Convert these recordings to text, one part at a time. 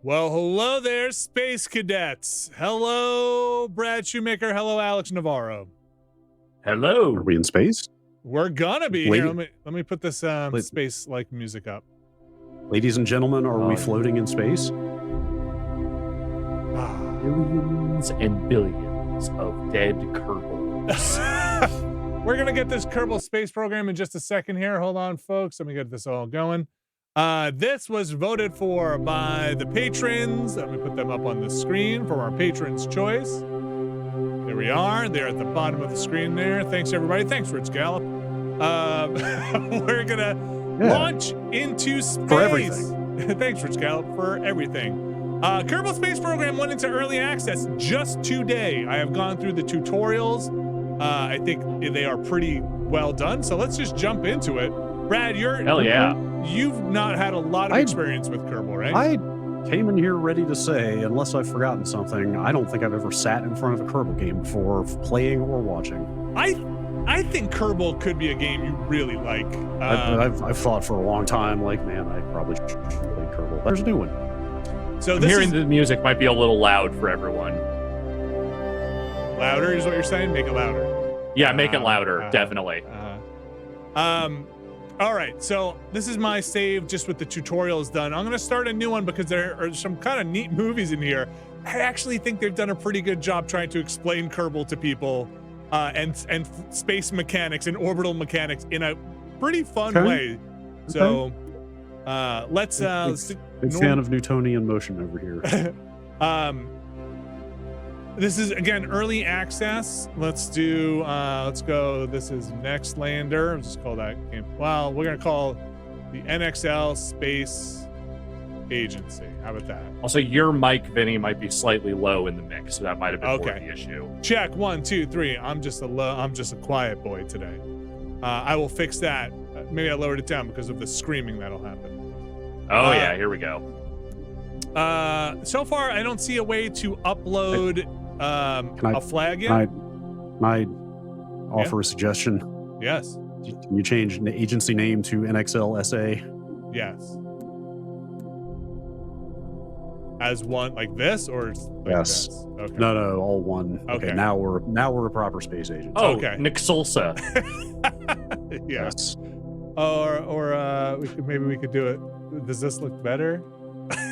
Well, hello there, Space Cadets. Hello, Brad Shoemaker. Hello, Alex Navarro. Hello. Are we in space? We're gonna be here. Let me put this space-like music up. Ladies and gentlemen, are we floating in space? Billions and billions of dead Kerbals. We're gonna get this Kerbal space program in just a second here. Hold on, folks. Let me get this all going. This was voted for by the patrons. Let me put them up on the screen from our patrons' choice. There we are. They're at the bottom of the screen there. Thanks, everybody. Thanks, Rich Gallup. We're gonna launch into space. For everything. Thanks, Rich Gallup, for everything. Kerbal Space Program went into early access just today. I have gone through the tutorials. I think they are pretty well done. So let's just jump into it. Brad, you've not had a lot of experience with Kerbal, right? I came in here ready to say, unless I've forgotten something, I don't think I've ever sat in front of a Kerbal game before, playing or watching. I think Kerbal could be a game you really like. I've thought for a long time, like, man, I probably should play Kerbal. There's a new one. So hearing the music might be a little loud for everyone. Louder is what you're saying? Make it louder. Yeah, make it louder, definitely. All right, so this is my save just with the tutorials done. I'm going to start a new one because there are some kind of neat movies in here. I actually think they've done a pretty good job trying to explain Kerbal to people and space mechanics and orbital mechanics in a pretty fun way. So let's big fan of Newtonian motion over here. This is again early access. Let's go. This is Nextlander. Let's just call that game. Well, we're gonna call the NXL Space Agency. How about that? Also, your mic, Vinny, might be slightly low in the mix, so that might have been more of the issue. Check 1, 2, 3. I'm just a quiet boy today. I will fix that. Maybe I lowered it down because of the screaming that'll happen. Oh yeah, here we go. So far I don't see a way to upload a flag yet. Can I offer a suggestion? Yes. Can you change the agency name to NXL SA? Yes. As one like this or like yes. This? Okay. No, all one. Okay. Now we're a proper space agency. Oh, okay. Nixulsa. Yes. Or maybe we could do it. Does this look better?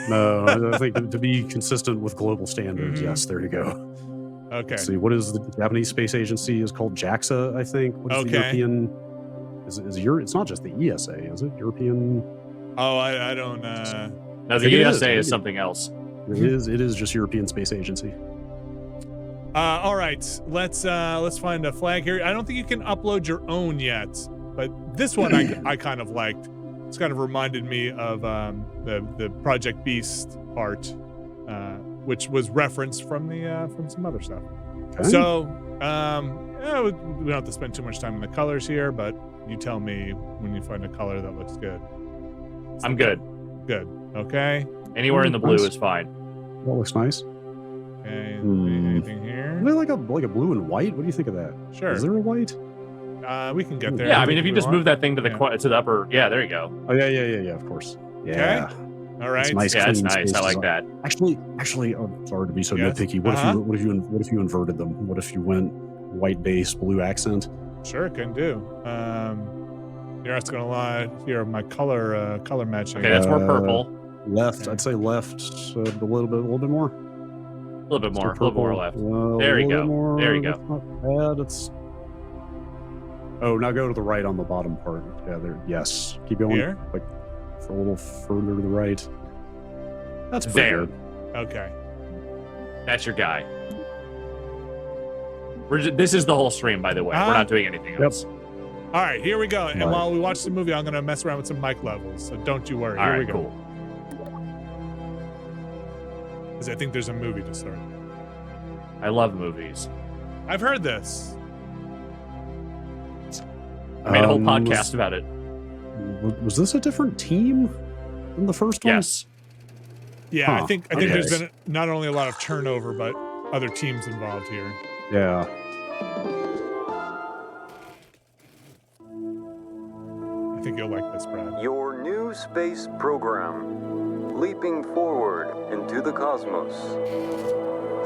No, I think to be consistent with global standards. Yes, there you go. Okay. Let's see, what is the Japanese space agency is called JAXA, I think. What is the European? It's not just the ESA, is it? European? Oh, I don't. No, the ESA is something else. It is just European Space Agency. All right, let's find a flag here. I don't think you can upload your own yet, but this one I kind of liked. It's kind of reminded me of the Project Beast art, which was referenced from some other stuff. Okay. So we don't have to spend too much time in the colors here, but you tell me when you find a color that looks good. I'm good. Good. Okay. Anywhere in the blue is fine. That looks nice. Okay. Anything here? Is there like a blue and white? What do you think of that? Sure. Is there a white? We can get there. Yeah, I mean, if you just move that thing to the upper, there you go. Oh yeah, of course. Yeah. Okay. All right. It's nice. Yeah, it's nice. I like that. Actually, I'm sorry to be so nitpicky. What if you inverted them? What if you went white base, blue accent? Sure, can do. You're asking a lot here of my color matching. Okay, that's more purple. Left, I'd say left a little bit more. A little bit more left. There you go. There you go. Not bad. It's. Oh, now go to the right on the bottom part. Yeah, there. Yes. Keep going. Here? Like for a little further to the right. That's there. Good. Okay. That's your guy. This is the whole stream, by the way. We're not doing anything else. All right, here we go. And while we watch the movie, I'm going to mess around with some mic levels. So don't you worry. Here we go. Cool. Because I think there's a movie to start. I love movies. I've heard this. I made a whole podcast about it. Was this a different team than the first one? Yes. Yeah, I think there's been not only a lot of turnover, but other teams involved here. Yeah. I think you'll like this, Brad. Your new space program. leaping forward into the cosmos.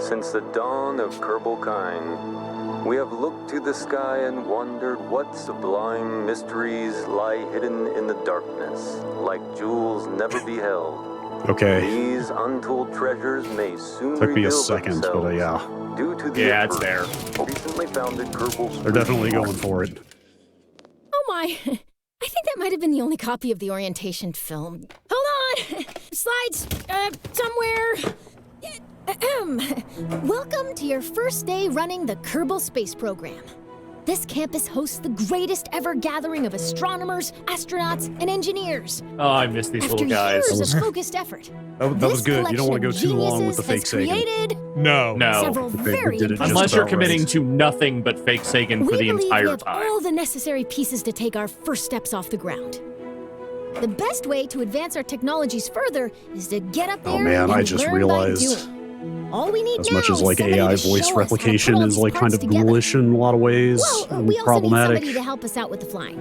Since the dawn of Kerbal kind, we have looked to the sky and wondered what sublime mysteries lie hidden in the darkness, like jewels never beheld. Okay. These untold treasures may soon Took me a reveal second, but themselves yeah. due to the Yeah, it's there. recently founded Kerbal. They're definitely going for it. Oh my. I think that might have been the only copy of the orientation film. Hold on! Slides, somewhere. Welcome to your first day running the Kerbal space program. This campus hosts the greatest ever gathering of astronomers, astronauts, and engineers. Oh, I miss these After little guys. years of focused effort. That was good. You don't want to go too long with the fake Sagan. Sagan. No. Several very did it just Unless you're about committing right. to nothing but fake Sagan for the we believe we entire have time. all the necessary pieces to take our first steps off the ground. The best way to advance our technologies further is to get up there Oh man, and I just learn by realized doing. All we need as now much as is like somebody AI to voice show us how to replication put all is these like kind parts of together. ghoulish in a lot of ways Well, and we also problematic. need somebody to help us out with the flying.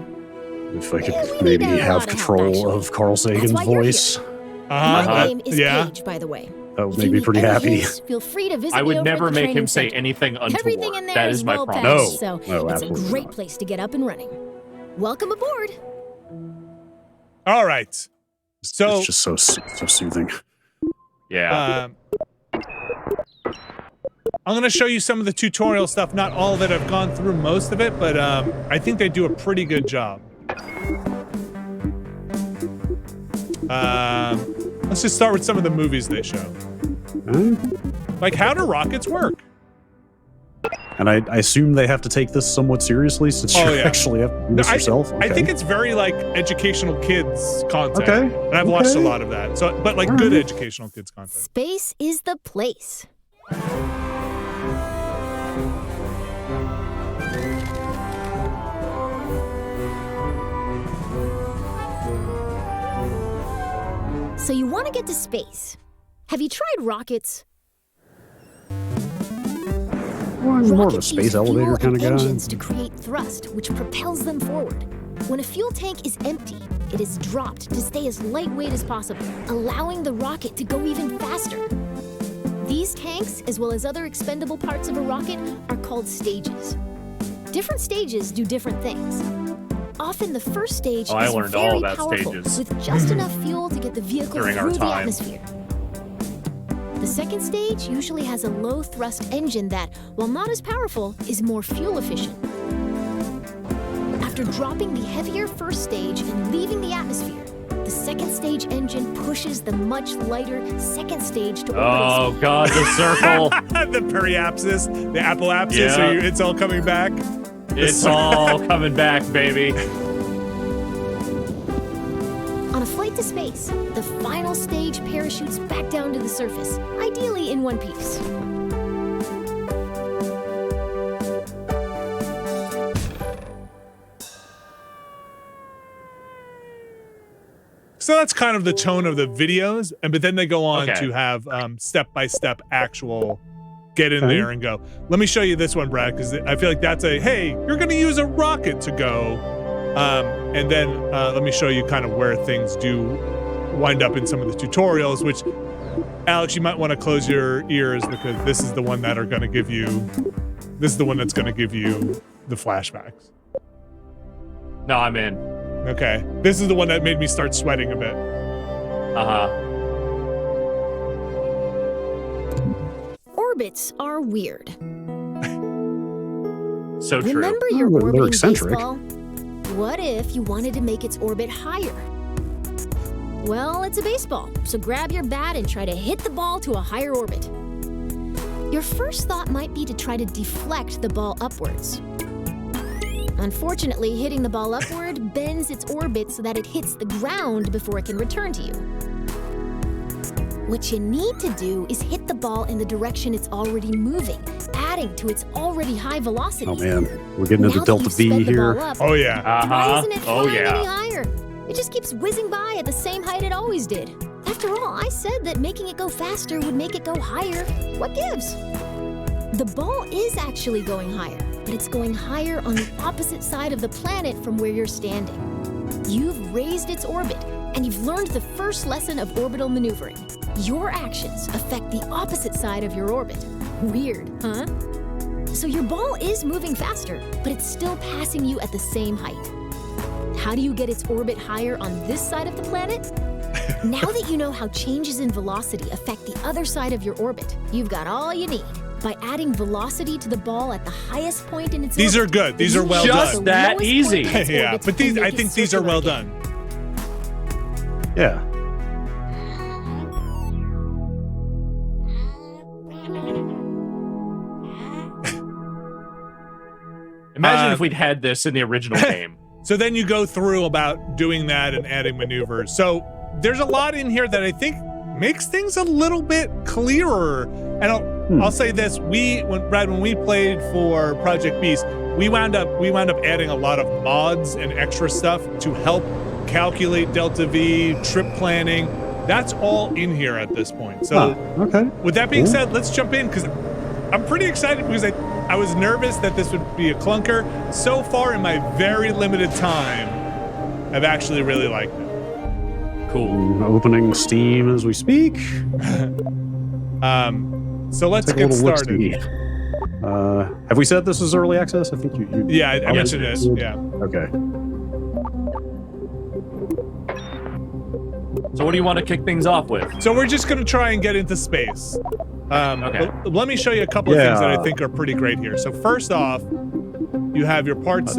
If I we could need maybe a lot have of help, control actually. of Carl Sagan's why you're voice, My name is yeah. Paige, by the way. that would If make you me need pretty any happy. hints, feel free to visit I me would over never at the make training him say center. anything Everything in untoward. there That is is my well promise. patched, No. so No, it's a absolutely great not. place to get up and running. Welcome aboard. All right. So It's just so soothing. Yeah. I'm going to show you some of the tutorial stuff. Not all of it. I've gone through most of it, but I think they do a pretty good job. Let's just start with some of the movies they show. Like, how do rockets work? And I assume they have to take this somewhat seriously since you actually have to do this yourself. I think it's very like educational kids content. Okay. And I've watched a lot of that. So, but like good educational kids content. Space is the place. So you want to get to space. Have you tried rockets? Well, I'm more of a Rockets space use elevator fuel kind of and guy. engines to create thrust, which propels them forward. When a fuel tank is empty, it is dropped to stay as lightweight as possible, allowing the rocket to go even faster. These tanks, as well as other expendable parts of a rocket, are called stages. Different stages do different things. Often the first stage I is learned very all about powerful, stages. with just enough fuel to get the vehicle During our through the time. atmosphere. The second stage usually has a low-thrust engine that, while not as powerful, is more fuel efficient. After dropping the heavier first stage and leaving the atmosphere, the second stage engine pushes the much lighter second stage to orbital Oh speed. god, the circle. The periapsis, the apoapsis, Yeah. so it's all coming back. It's all coming back, baby. On a flight to space, the final stage parachutes back down to the surface, ideally in one piece. So that's kind of the tone of the videos, but then they go on Okay. to have step-by-step actual get in there and go. Let me show you this one, Brad, because I feel like that's a, hey, you're going to use a rocket to go. And then let me show you kind of where things do wind up in some of the tutorials, which, Alex, you might want to close your ears because this is the one that are going to give you, this is the one that's going to give you the flashbacks. No, I'm in. Okay. This is the one that made me start sweating a bit. Uh-huh. Orbits are weird. So true. Remember your Oh, they're orbiting eccentric. baseball? What if you wanted to make its orbit higher? Well, it's a baseball, so grab your bat and try to hit the ball to a higher orbit. Your first thought might be to try to deflect the ball upwards. Unfortunately, hitting the ball upward bends its orbit so that it hits the ground before it can return to you. What you need to do is hit the ball in the direction it's already moving, adding to its already high velocity. Oh man, we're getting Now into that Delta you've V sped the here. ball up, Oh, yeah. why Uh-huh. isn't it Oh flying any yeah. higher? It just keeps whizzing by at the same height it always did. After all, I said that making it go faster would make it go higher. What gives? The ball is actually going higher, but it's going higher on the opposite side of the planet from where you're standing. You've raised its orbit, and you've learned the first lesson of orbital maneuvering. Your actions affect the opposite side of your orbit. Weird, huh? So your ball is moving faster, but it's still passing you at the same height. How do you get its orbit higher on this side of the planet? Now that you know how changes in velocity affect the other side of your orbit, you've got all you need. By adding velocity to the ball at the highest point in its These orbit, are good. These are well Just done. that easy. Yeah, but these, I think these are well done. Yeah. Imagine if we'd had this in the original game. So then you go through about doing that and adding maneuvers. So there's a lot in here that I think makes things a little bit clearer. And I'll say this: when we played for Project Beast, we wound up adding a lot of mods and extra stuff to help calculate delta V, trip planning. That's all in here at this point. So okay. With that being said, let's jump in because I'm pretty excited because I was nervous that this would be a clunker. So far in my very limited time, I've actually really liked it. Cool. Opening Steam as we speak. So let's get started. Have we said this is early access? I think you Yeah, I mentioned it. Yeah. Okay. So what do you want to kick things off with? So we're just going to try and get into space. Okay. Let me show you a couple of things that I think are pretty great here. So first off, you have your parts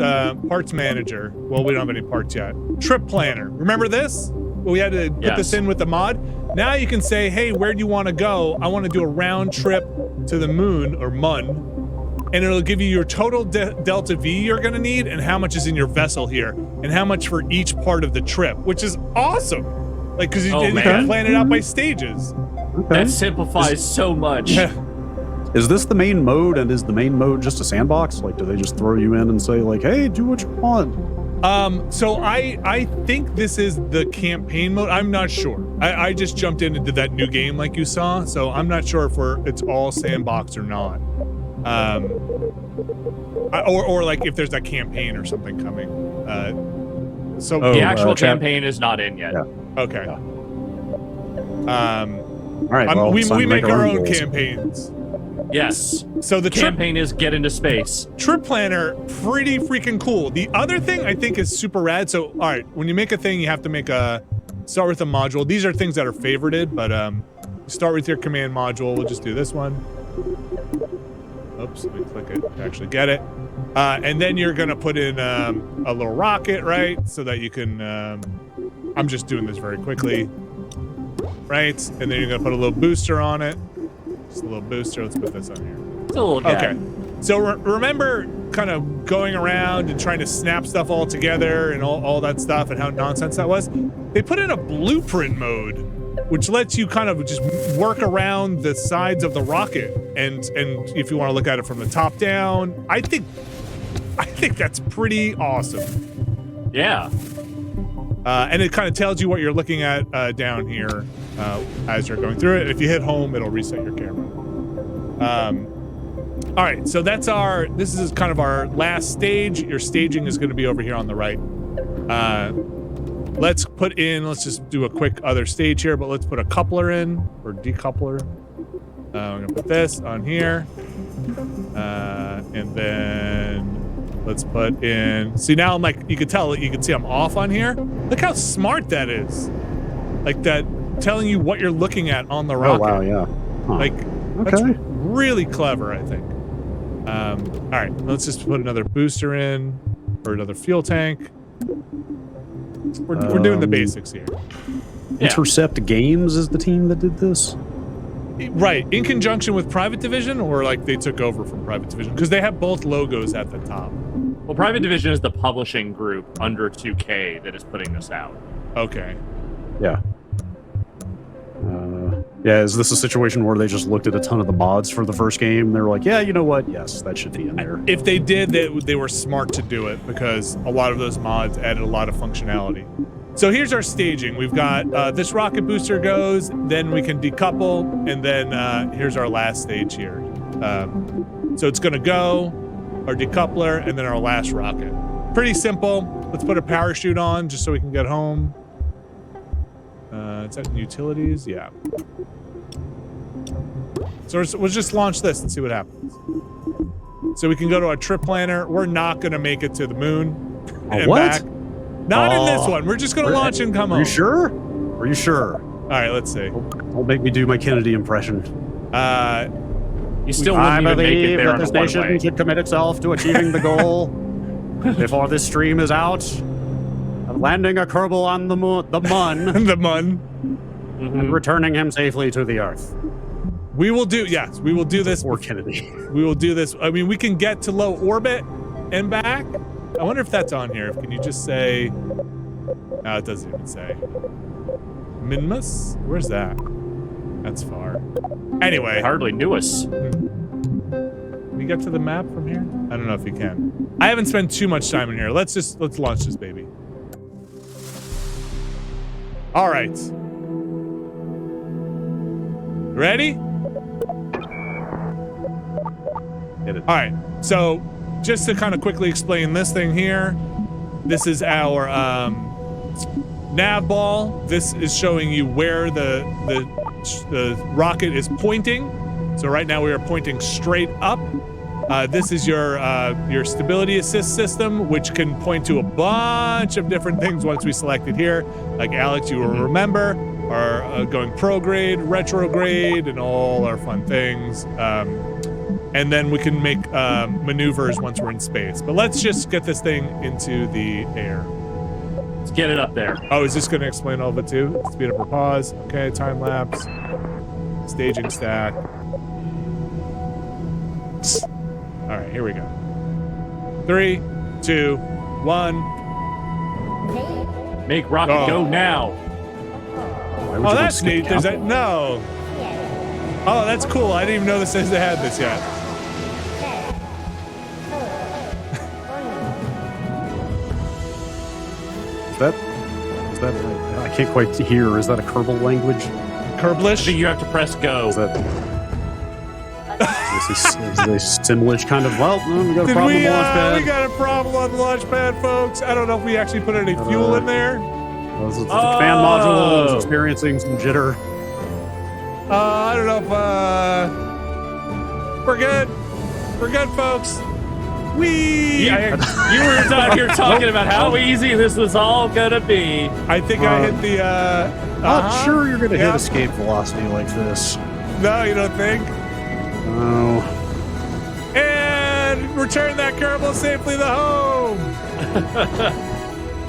manager. Well, we don't have any parts yet. Trip planner. Remember this? Well, we had to put this in with the mod. Now you can say, hey, where do you want to go? I want to do a round trip to the moon or mun, and it'll give you your total delta V you're going to need and how much is in your vessel here and how much for each part of the trip, which is awesome. Like, because you can plan it out by stages. That simplifies so much. Is this the main mode, and is the main mode just a sandbox? Like, do they just throw you in and say, like, hey, do what you want? So I think this is the campaign mode. I'm not sure. I just jumped in and did that new game like you saw, so I'm not sure if it's all sandbox or not. Or like if there's a campaign or something coming. So the actual campaign is not in yet. Yeah. Okay. Yeah. All right. Well, we make our own campaigns. Yes. So the campaign is get into space. Trip planner, pretty freaking cool. The other thing I think is super rad. So, all right, when you make a thing, you have to start with a module. These are things that are favorited, but start with your command module. We'll just do this one. Oops, let me click it to actually get it. And then you're gonna put in a little rocket, right? So that you can, I'm just doing this very quickly, right? And then you're gonna put a little booster on it. Just a little booster. Let's put this on here. It's a little guy. Okay. So remember kind of going around and trying to snap stuff all together and all that stuff and how nonsense that was? They put in a blueprint mode, which lets you kind of just work around the sides of the rocket. And if you want to look at it from the top down, I think that's pretty awesome. Yeah. And it kind of tells you what you're looking at down here as you're going through it. If you hit home, it'll reset your camera. All right, so this is kind of our last stage. Your staging is going to be over here on the right. Let's just do a quick other stage here, but let's put a coupler in, or decoupler. We're going to put this on here. And then let's put in, see now I'm like, you can see I'm off on here. Look how smart that is. Like that, telling you what you're looking at on the rocket. Oh, wow, yeah. Huh. Like, that's really clever, I think. All right, let's just put another booster in, or another fuel tank. We're doing the basics here. Intercept Games is the team that did this? Right, in conjunction with Private Division, or like they took over from Private Division, because they have both logos at the top. Well, Private Division is the publishing group under 2K that is putting this out. Okay. Yeah. Yeah, is this a situation where they just looked at a ton of the mods for the first game? They were like, yeah, you know what? Yes, that should be in there. If they did, they were smart to do it, because a lot of those mods added a lot of functionality. So here's our staging. We've got this rocket booster goes, then we can decouple, and then here's our last stage here. So it's going to go, our decoupler, and then our last rocket. Pretty simple. Let's put a parachute on just so we can get home. It's at utilities. Yeah. So we'll just launch this and see what happens. So we can go to our trip planner. We're not going to make it to the moon and what? back. Not in this one. We're just going to launch and come home. Are you sure? Are you sure? All right, let's see. Don't make me do my Kennedy impression. You still wouldn't even make it there that this nation should commit itself to achieving the goal before this stream is out of landing a Kerbal on the Mun, the Mun, and returning him safely to the Earth. We will do, yes, we will do this. Or Kennedy. We will do this. I mean, we can get to low orbit and back. I wonder if that's on here. Can you just say, no, it doesn't even say. Minmus? Where's that? That's far. Anyway. I hardly knew us. Can we get to the map from here? I don't know if you can. I haven't spent too much time in here. Let's launch this baby. All right. Ready? Hit it. All right. So just to kind of quickly explain this thing here, this is our nav ball. This is showing you where the rocket is pointing. So right now we are pointing straight up. This is your stability assist system, which can point to a bunch of different things once we select it here. Like Alex, you will remember, are going prograde, retrograde, and all our fun things. And then we can make maneuvers once we're in space. But let's just get this thing into the air. Let's get it up there. Oh, is this going to explain all of it too? Speed up or pause. Okay, time lapse. Staging stack. All right, here we go. 3, 2, 1. Make rocket go now. Oh, that's neat. There's that. No. Oh, that's cool. I didn't even know this had this yet. Is that I can't quite hear. Is that a Kerbal language? Kerblish? I think you have to press go. Is that is this Simlish kind of? Well, we got a problem on the launch pad. We got a problem on the launch pad, folks. I don't know if we actually put any fuel in there. The command module is experiencing some jitter. I don't know if we're good. We're good, folks. Whee! Yeah, you were down here talking about how easy this was all gonna be. I think I hit the. Not sure you're gonna hit escape velocity like this. No, you don't think? No. And return that Kerbal safely to home.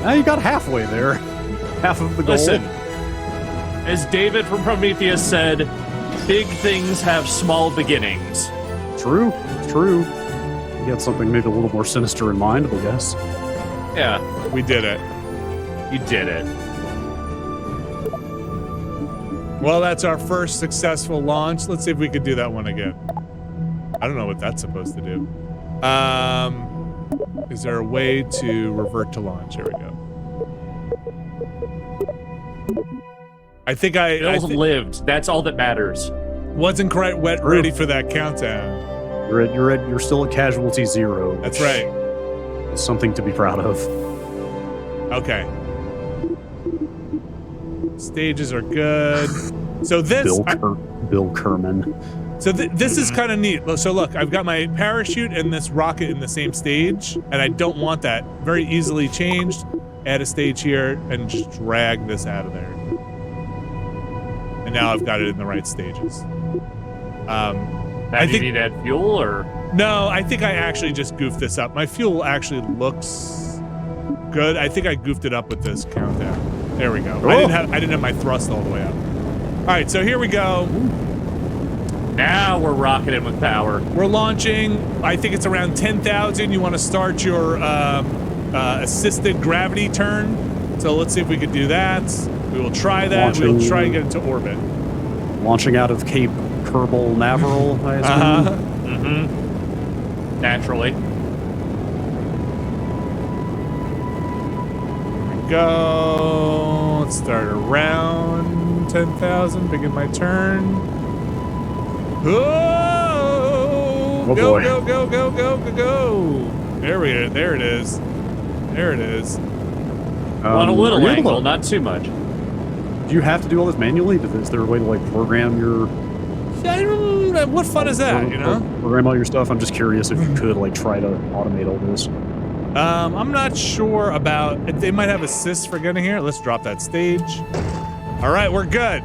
Now you got halfway there. Half of the goal. Listen, as David from Prometheus said, big things have small beginnings. True. True. You had something maybe a little more sinister in mind, I guess. Yeah. We did it. You did it. Well, that's our first successful launch. Let's see if we could do that one again. I don't know what that's supposed to do. Is there a way to revert to launch? Here we go. I think I lived. That's all that matters. Wasn't quite ready for that countdown. You're still at casualty 0. That's right. It's something to be proud of. Okay. Stages are good. So this Bill Kerman. So this is kind of neat. So look, I've got my parachute and this rocket in the same stage, and I don't want that. Very easily changed. Add a stage here and just drag this out of there. And now I've got it in the right stages. I think you need to add fuel, or no? I think I actually just goofed this up. My fuel actually looks good. I think I goofed it up with this countdown. There we go. Oh. I didn't have my thrust all the way up. All right, so here we go. Now we're rocketing with power. We're launching. I think it's around 10,000. You want to start your assisted gravity turn. So let's see if we could do that. We will try that. We'll try and get into orbit. Launching out of Cape Kerbal Navarral, I assume. Naturally. Here we go. Let's start around 10,000. Begin my turn. Oh, oh go, boy. go, go, go, go, go, go. There it is. There it is. On a little angle, not too much. Do you have to do all this manually? Is there a way to like program your? I don't, what fun is that? You know, program all your stuff. I'm just curious if you could like try to automate all this. I'm not sure about. They might have assists for getting here. Let's drop that stage. All right, we're good.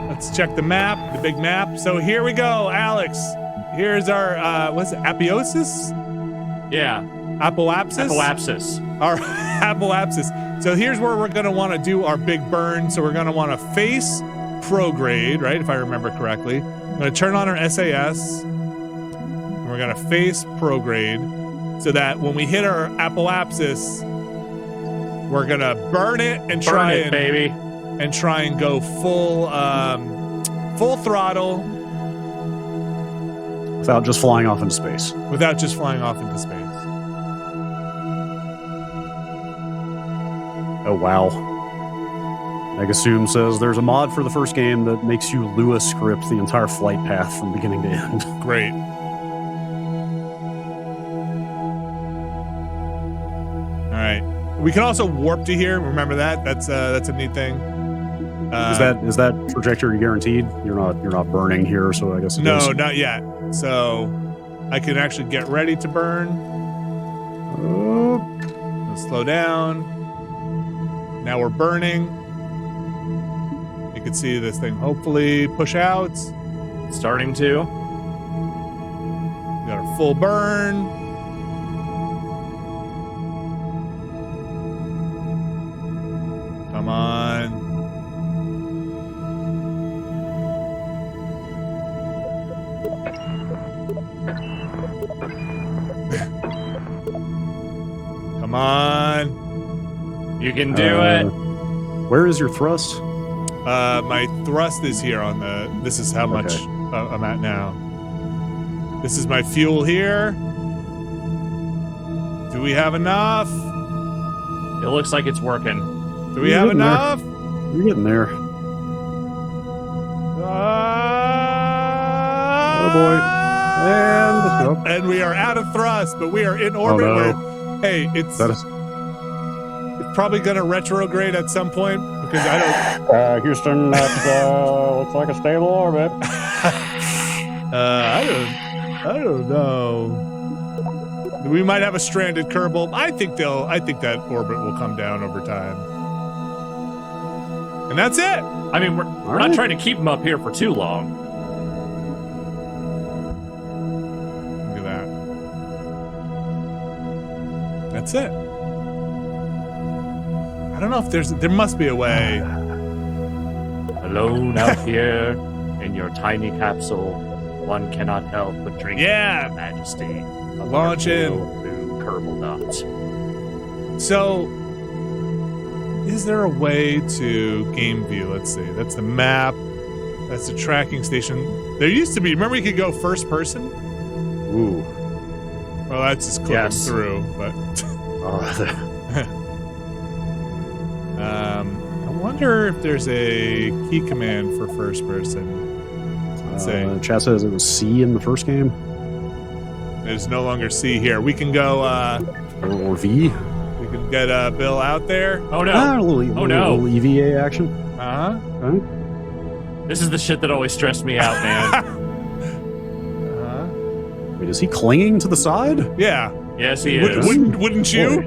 Let's check the map, the big map. So here we go, Alex. Here's our what's it? Apiosis? Yeah. Apoapsis? Apoapsis. Our Apoapsis. So here's where we're gonna want to do our big burn. So we're gonna want to face prograde, right? If I remember correctly. I'm gonna turn on our SAS. And we're gonna face prograde, so that when we hit our Apoapsis, we're gonna burn it and try it, baby, and try and go full throttle without just flying off into space. Without just flying off into space. Oh wow. Megasum says there's a mod for the first game that makes you Lua script the entire flight path from beginning to end. Great. All right. We can also warp to here. Remember that? That's a neat thing. Is that trajectory guaranteed? You're not burning here, so I guess it is. No, not yet. So I can actually get ready to burn. Let's slow down. Now we're burning. You can see this thing hopefully push out. Starting to. We got our full burn. Come on. Come on. You can do it. Where is your thrust? My thrust is here on the. This is how much I'm at now. This is my fuel here. Do we have enough? It looks like it's working. Do we have enough? You're getting there. Oh boy. And we are out of thrust, but we are in orbit. Oh, no. Hey, it's probably going to retrograde at some point because I don't. Houston, that looks like a stable orbit. I don't know. We might have a stranded Kerbal. I think that orbit will come down over time. And that's it. I mean, we're not trying to keep them up here for too long. Look at that. That's it. I don't know if there must be a way. Alone out here in your tiny capsule, one cannot help but drink in your majesty. Launch in. Kerbal dot. So, is there a way to game view? Let's see. That's the map. That's the tracking station. There used to be. Remember, you could go first person. Ooh. Well, that's just clicking through. But I wonder if there's a key command for first person. Let's see. Chat says it was C in the first game. There's no longer C here. We can go. Or V. We can get Bill out there. Oh no! A little EVA action. Okay. This is the shit that always stressed me out, man. Wait, is he clinging to the side? Yeah. Yes, he is. Wouldn't you?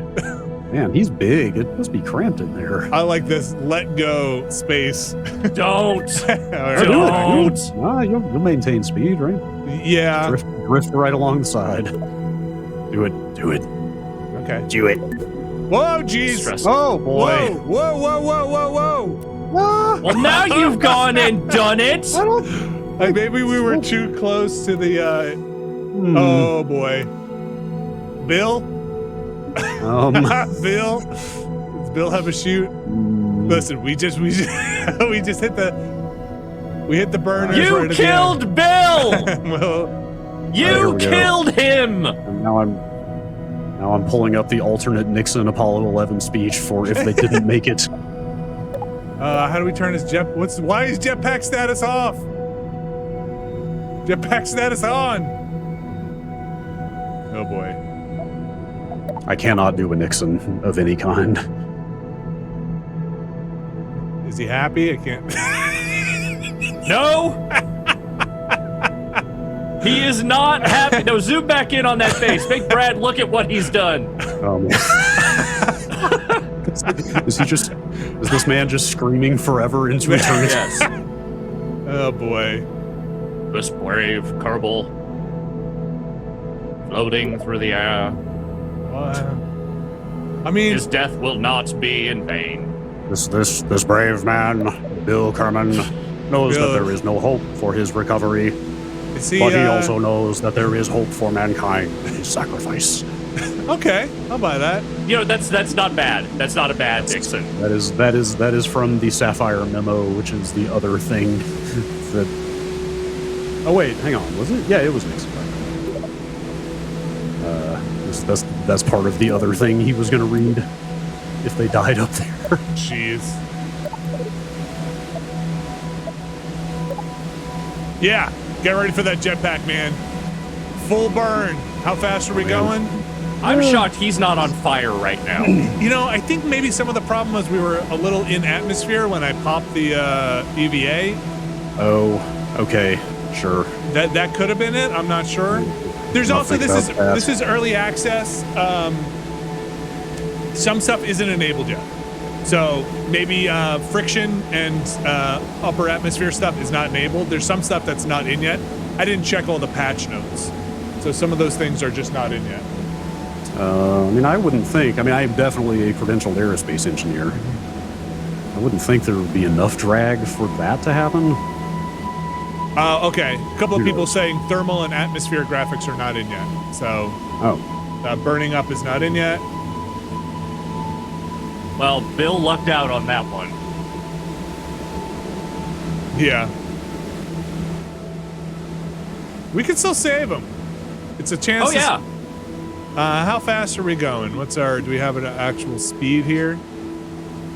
Man, he's big. It must be cramped in there. I like this let go space. Don't. Don't. You'll maintain speed, right? Yeah. Drift right along the side. Do it. Okay. Do it. Whoa, jeez. Oh, boy. Whoa. Well, now you've gone and done it. Maybe we were too close to the, Oh, boy. Bill? Bill? Does Bill have a chute? Listen, we just hit the burners. You killed Bill. Well, you killed him. And now I'm pulling up the alternate Nixon Apollo 11 speech for if they didn't make it. How do we turn his why is jetpack status off? Jetpack status on. Oh boy. I cannot do a Nixon of any kind. Is he happy? I can't. No! He is not happy. No, zoom back in on that face. Make Brad look at what he's done. Oh, man. Is this man just screaming forever into eternity? Yes. Oh boy. This brave Kerbal floating through the air. I mean, his death will not be in vain. This brave man, Bill Kerman, knows that there is no hope for his recovery, but he also knows that there is hope for mankind in his sacrifice. Okay, I'll buy that. You know, that's not bad. That's not a bad Dixon. That is from the Sapphire memo, which is the other thing that. Oh wait, hang on. Was it? Yeah, it was Nixon. That's part of the other thing he was going to read if they died up there. Jeez. Yeah, get ready for that jetpack, man. Full burn. How fast are we going? I'm shocked he's not on fire right now. You know, I think maybe some of the problem was we were a little in atmosphere when I popped the EVA. Oh, okay, sure. That could have been it. I'm not sure. There's also this is early access. Some stuff isn't enabled yet, so maybe friction and upper atmosphere stuff is not enabled. There's some stuff that's not in yet. I didn't check all the patch notes, so some of those things are just not in yet. I mean, I wouldn't think. I mean, I'm definitely a credentialed aerospace engineer. I wouldn't think there would be enough drag for that to happen. Okay. A couple of people saying thermal and atmosphere graphics are not in yet. So, burning up is not in yet. Well, Bill lucked out on that one. Yeah. We can still save him. It's a chance. Oh, yeah. How fast are we going? Do we have an actual speed here?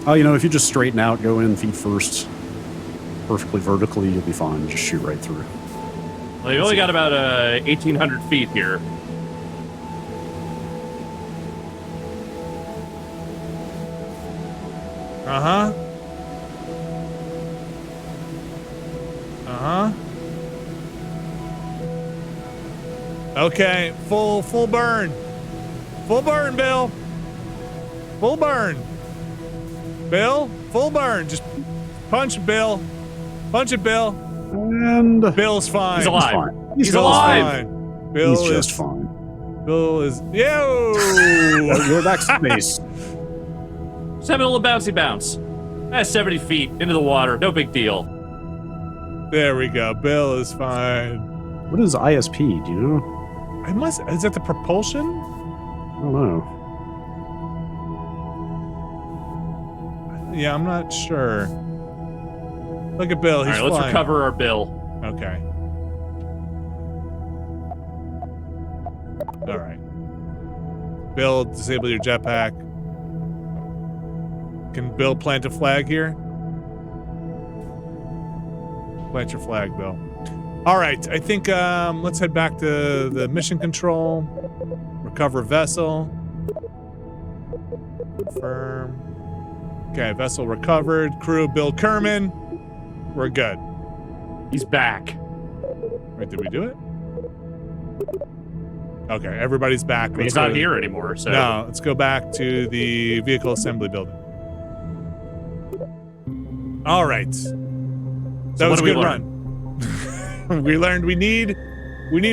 Oh, you know, if you just straighten out, go in feet first, perfectly vertically, you'll be fine. Just shoot right through. Well, you only got about 1,800 feet here. Uh-huh. Uh-huh. Okay, full burn. Full burn, Bill. Full burn. Bill, full burn. Just punch it, Bill. Punch it, Bill. And Bill's fine. He's alive. Fine. He's alive. Fine. Bill He's is just fine. Bill is yo. You're back to space. Just having a little bouncy bounce. That's 70 feet into the water. No big deal. There we go. Bill is fine. What is ISP? Do you know? Is that the propulsion? I don't know. Yeah, I'm not sure. Look at Bill. He's All right, let's flying. recover our Bill. Okay. All right. Bill, disable your jetpack. Can Bill plant a flag here? Plant your flag, Bill. All right, I think let's head back to the mission control. Recover vessel. Confirm. Okay, vessel recovered. Crew, Bill Kerman. We're good. He's back. Wait, did we do it? Okay, everybody's back. He's not here anymore, so... No, let's go back to the vehicle assembly building. All right. That was a good run. We learned we need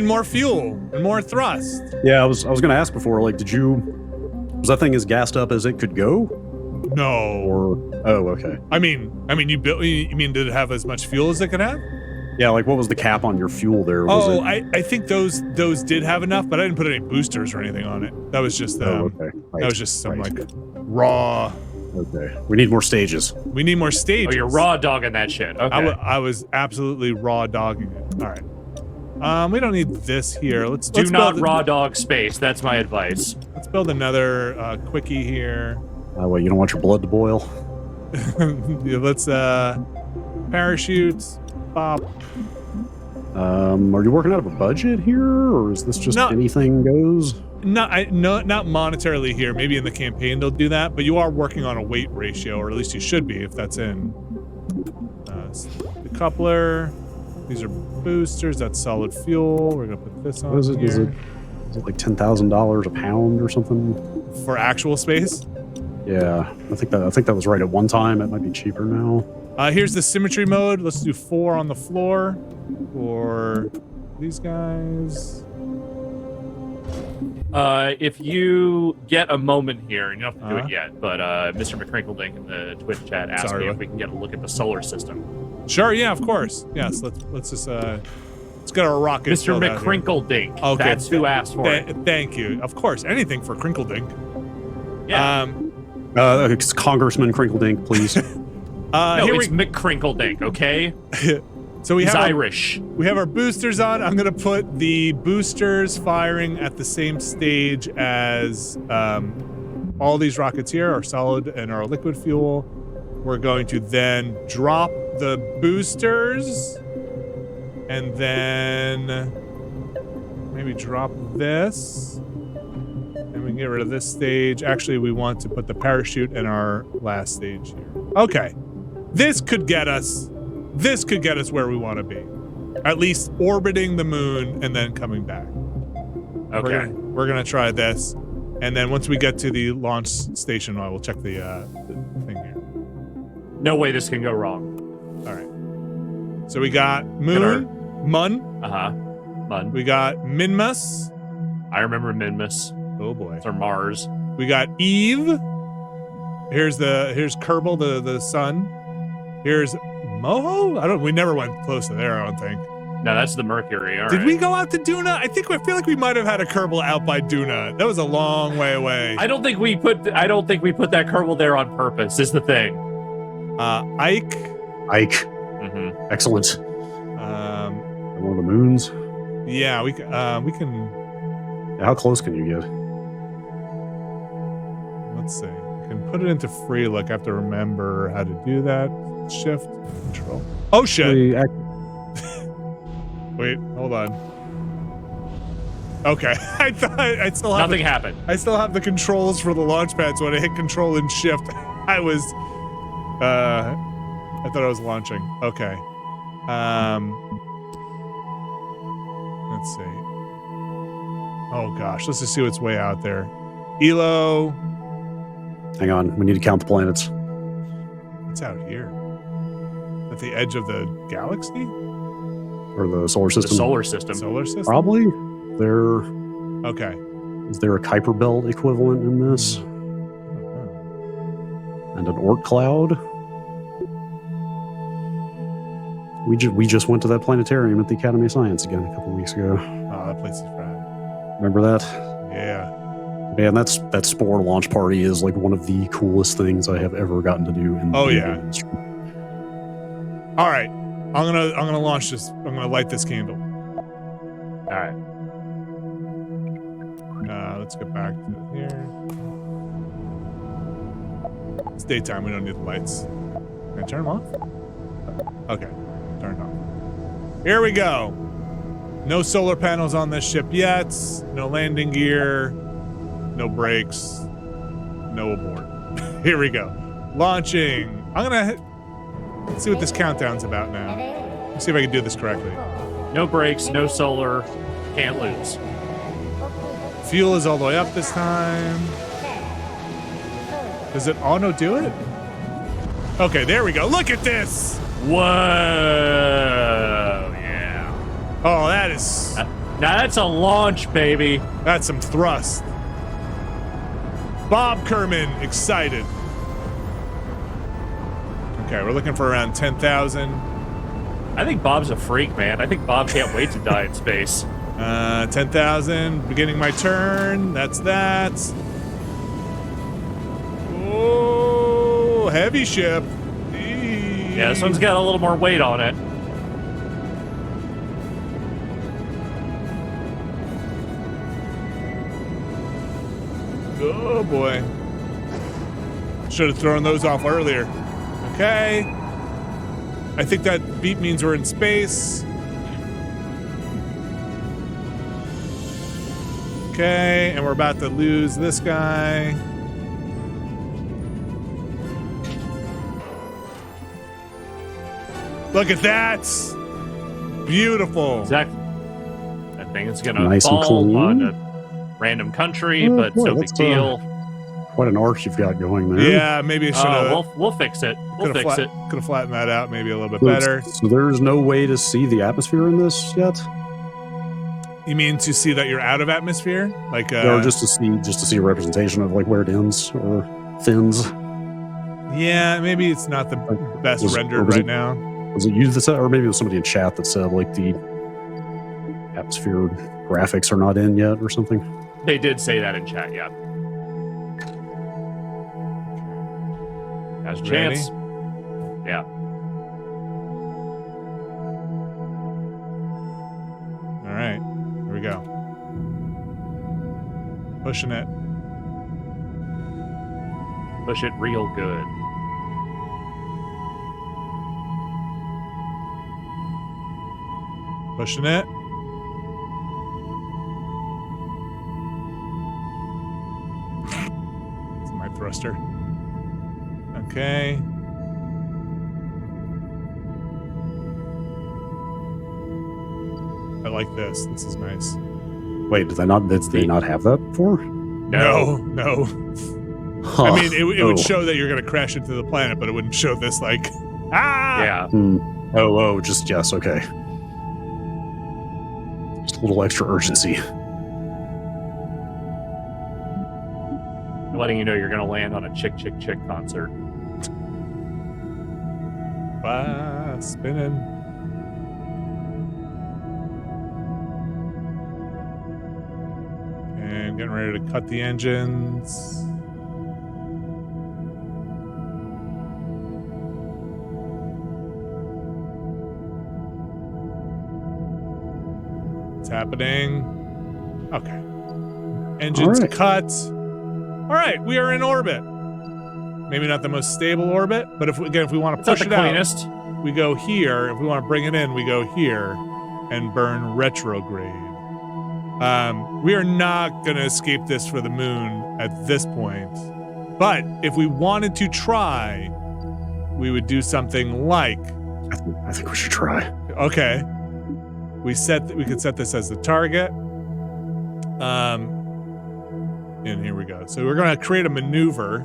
more fuel and more thrust. Yeah, I was going to ask before, like, was that thing as gassed up as it could go? No. Or, oh, okay. I mean, you mean did it have as much fuel as it could have? Yeah, like what was the cap on your fuel there? I think those did have enough, but I didn't put any boosters or anything on it. That was just okay. Right. That was just some like raw. Okay. We need more stages. We need more stages. Oh, you're raw dogging that shit. Okay. I was absolutely raw dogging it. All right. We don't need this here. Let's not raw dog space. That's my advice. Let's build another quickie here. Wait, you don't want your blood to boil? Yeah, let's parachutes. Pop. Are you working out of a budget here, or is this just anything goes? Not monetarily here. Maybe in the campaign they'll do that, but you are working on a weight ratio, or at least you should be if that's in. coupler. These are boosters. That's solid fuel. We're gonna put this on. What is it? Here. Is it like $10,000 a pound or something? For actual space? Yeah, I think that was right at one time. It might be cheaper now. Here's the symmetry mode. Let's do 4 on the floor for these guys. If you get a moment here, and you don't have to do it yet, but Mr. McCrinkledink in the Twitch chat asked me if we can get a look at the solar system. Sure, yeah, of course. Yes, let's just let's get our rocket. Mr. McCrinkledink. Okay, that's who asked for it. Thank you. Of course, anything for Crinkledink. Yeah. It's Congressman Crinkledink, please. No, it's McCrinkledink, okay? So He's Irish. We have our boosters on. I'm gonna put the boosters firing at the same stage as all these rockets here, our solid and our liquid fuel. We're going to then drop the boosters and then maybe drop this. And we can get rid of this stage. Actually, we want to put the parachute in our last stage here. Okay. This could get us where we want to be. At least orbiting the moon and then coming back. Okay. We're gonna try this. And then once we get to the launch station, I will check the thing here. No way this can go wrong. All right. So we got Moon, Mun. Mun. We got Minmus. I remember Minmus. Oh boy. It's our Mars. We got Eve. Here's Kerbal, the sun. Here's Moho. We never went close to there, I don't think. No, that's the Mercury. All Did right. we go out to Duna? I feel like we might have had a Kerbal out by Duna. That was a long way away. I don't think we put that Kerbal there on purpose. Is the thing. Ike. Mm-hmm. Excellent. One of the moons. Yeah, we can. How close can you get? Let's see. I can put it into free look. I have to remember how to do that. Shift, control. Oh shit! Wait, hold on. Okay, I thought I still have nothing happened. I still have the controls for the launch pad, so when I hit control and shift, I thought I was launching. Okay. Let's see. Oh gosh, let's just see what's way out there. Elo. Hang on, we need to count the planets. What's out here? At the edge of the galaxy? Or the solar system? The solar system. Solar system? Probably. Okay. Is there a Kuiper Belt equivalent in this? And an Oort cloud? We just went to that planetarium at the Academy of Science again a couple weeks ago. Oh, that place is rad. Remember that? Yeah. Man, that Spore launch party is like one of the coolest things I have ever gotten to do in the industry. All right. I'm gonna launch this. I'm gonna light this candle. All right. Let's get back to here. It's daytime. We don't need the lights. Can I turn them off? Okay. Turned off. Here we go. No solar panels on this ship yet. No landing gear. No brakes. No abort. Here we go. Launching. Let's see what this countdown's about now. Let's see if I can do this correctly. No brakes, no solar, can't lose. Fuel is all the way up this time. Does it auto do it? Okay, there we go. Look at this. Whoa, yeah. Oh, that is... Now that's a launch, baby. That's some thrust. Bob Kerman, excited. Okay, we're looking for around 10,000. I think Bob's a freak, man. I think Bob can't wait to die in space. 10,000, beginning my turn. That's that. Oh, heavy ship. Yeah, this one's got a little more weight on it. Oh boy. Should have thrown those off earlier. Okay. I think that beep means we're in space. Okay, and we're about to lose this guy. Look at that. Beautiful. Exactly. That thing is going to Nice and fall clean. on a random country, but boy, no big that's, deal. Quite an arc you've got going there. Yeah, maybe I should have. We'll fix it. We'll fix it. Could have flattened that out maybe a little bit better. So there's no way to see the atmosphere in this yet? You mean to see that you're out of atmosphere? Like or just to see a representation of like where it ends or thins? Yeah, maybe it's not the best rendered right now. Was it you that said, or maybe it was somebody in chat that said like the atmosphere graphics are not in yet or something? They did say that in chat, yeah. Has a chance. Yeah. All right, here we go. Pushing it. Push it real good. Pushing it. It's my thruster. Okay. I like this. This is nice. Wait, did they not have that before? No. Huh. I mean, it would show that you're going to crash into the planet, but it wouldn't show this like, ah! Yeah. Oh, just yes, okay. Just a little extra urgency. Letting you know you're going to land on a Chick Chick Chick concert. Spinning. And getting ready to cut the engines. It's happening. Okay. Engines cut. All right, we are in orbit. Maybe not the most stable orbit, but if we want to push it out, we go here. If we want to bring it in, we go here and burn retrograde. We are not going to escape this for the moon at this point. But if we wanted to try, we would do something like... I think we should try. Okay. We could set this as the target. And here we go. So we're going to create a maneuver.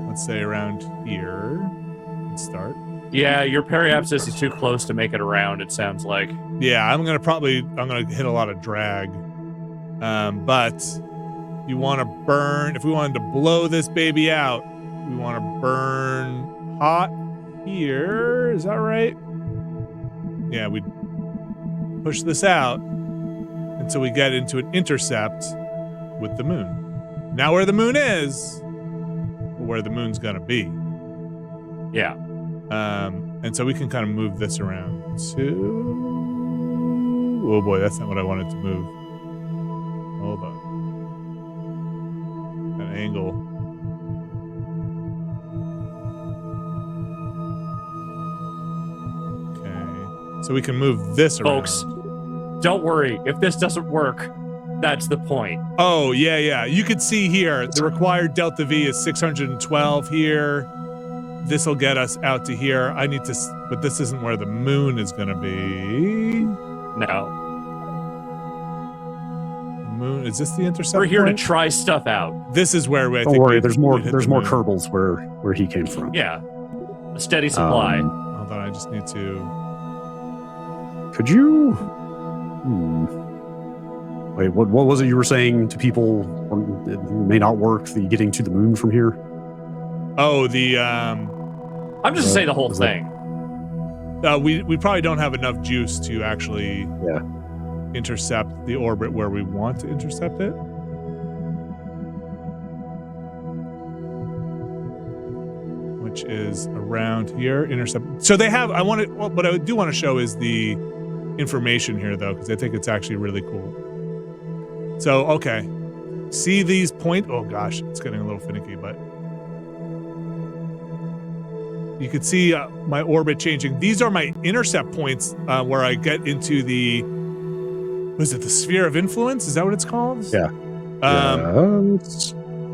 Let's say around here. Let's start. Yeah, your periapsis is too close to make it around, it sounds like. Yeah, I'm going to hit a lot of drag. But you want to burn, if we wanted to blow this baby out, we want to burn hot here. Is that right? Yeah, we push this out until we get into an intercept with the moon. Now where the moon is, where the moon's gonna be. Yeah. And so we can kind of move this around to... Oh boy, that's not what I wanted to move. Hold on. An angle. Okay. So we can move this around. Folks, don't worry. If this doesn't work, that's the point. Oh, yeah. You can see here, the required delta V is 612 here. This will get us out to here. But this isn't where the moon is going to be. No. The moon, is this the intercept We're here point? to try stuff out. This is where Don't worry, there's more Kerbals where he came from. Yeah. A steady supply. Hold on, I just need to... Could you... Wait, what was it you were saying to people? It may not work, the getting to the moon from here? Oh, the... I'm just saying the whole thing. We probably don't have enough juice to actually intercept the orbit where we want to intercept it. Which is around here. Intercept. So they have... what I do want to show is the information here, though, because I think it's actually really cool. So, okay. See these oh gosh, it's getting a little finicky, but you can see my orbit changing. These are my intercept points where I get into the, was it the sphere of influence? Is that what it's called? Yeah. I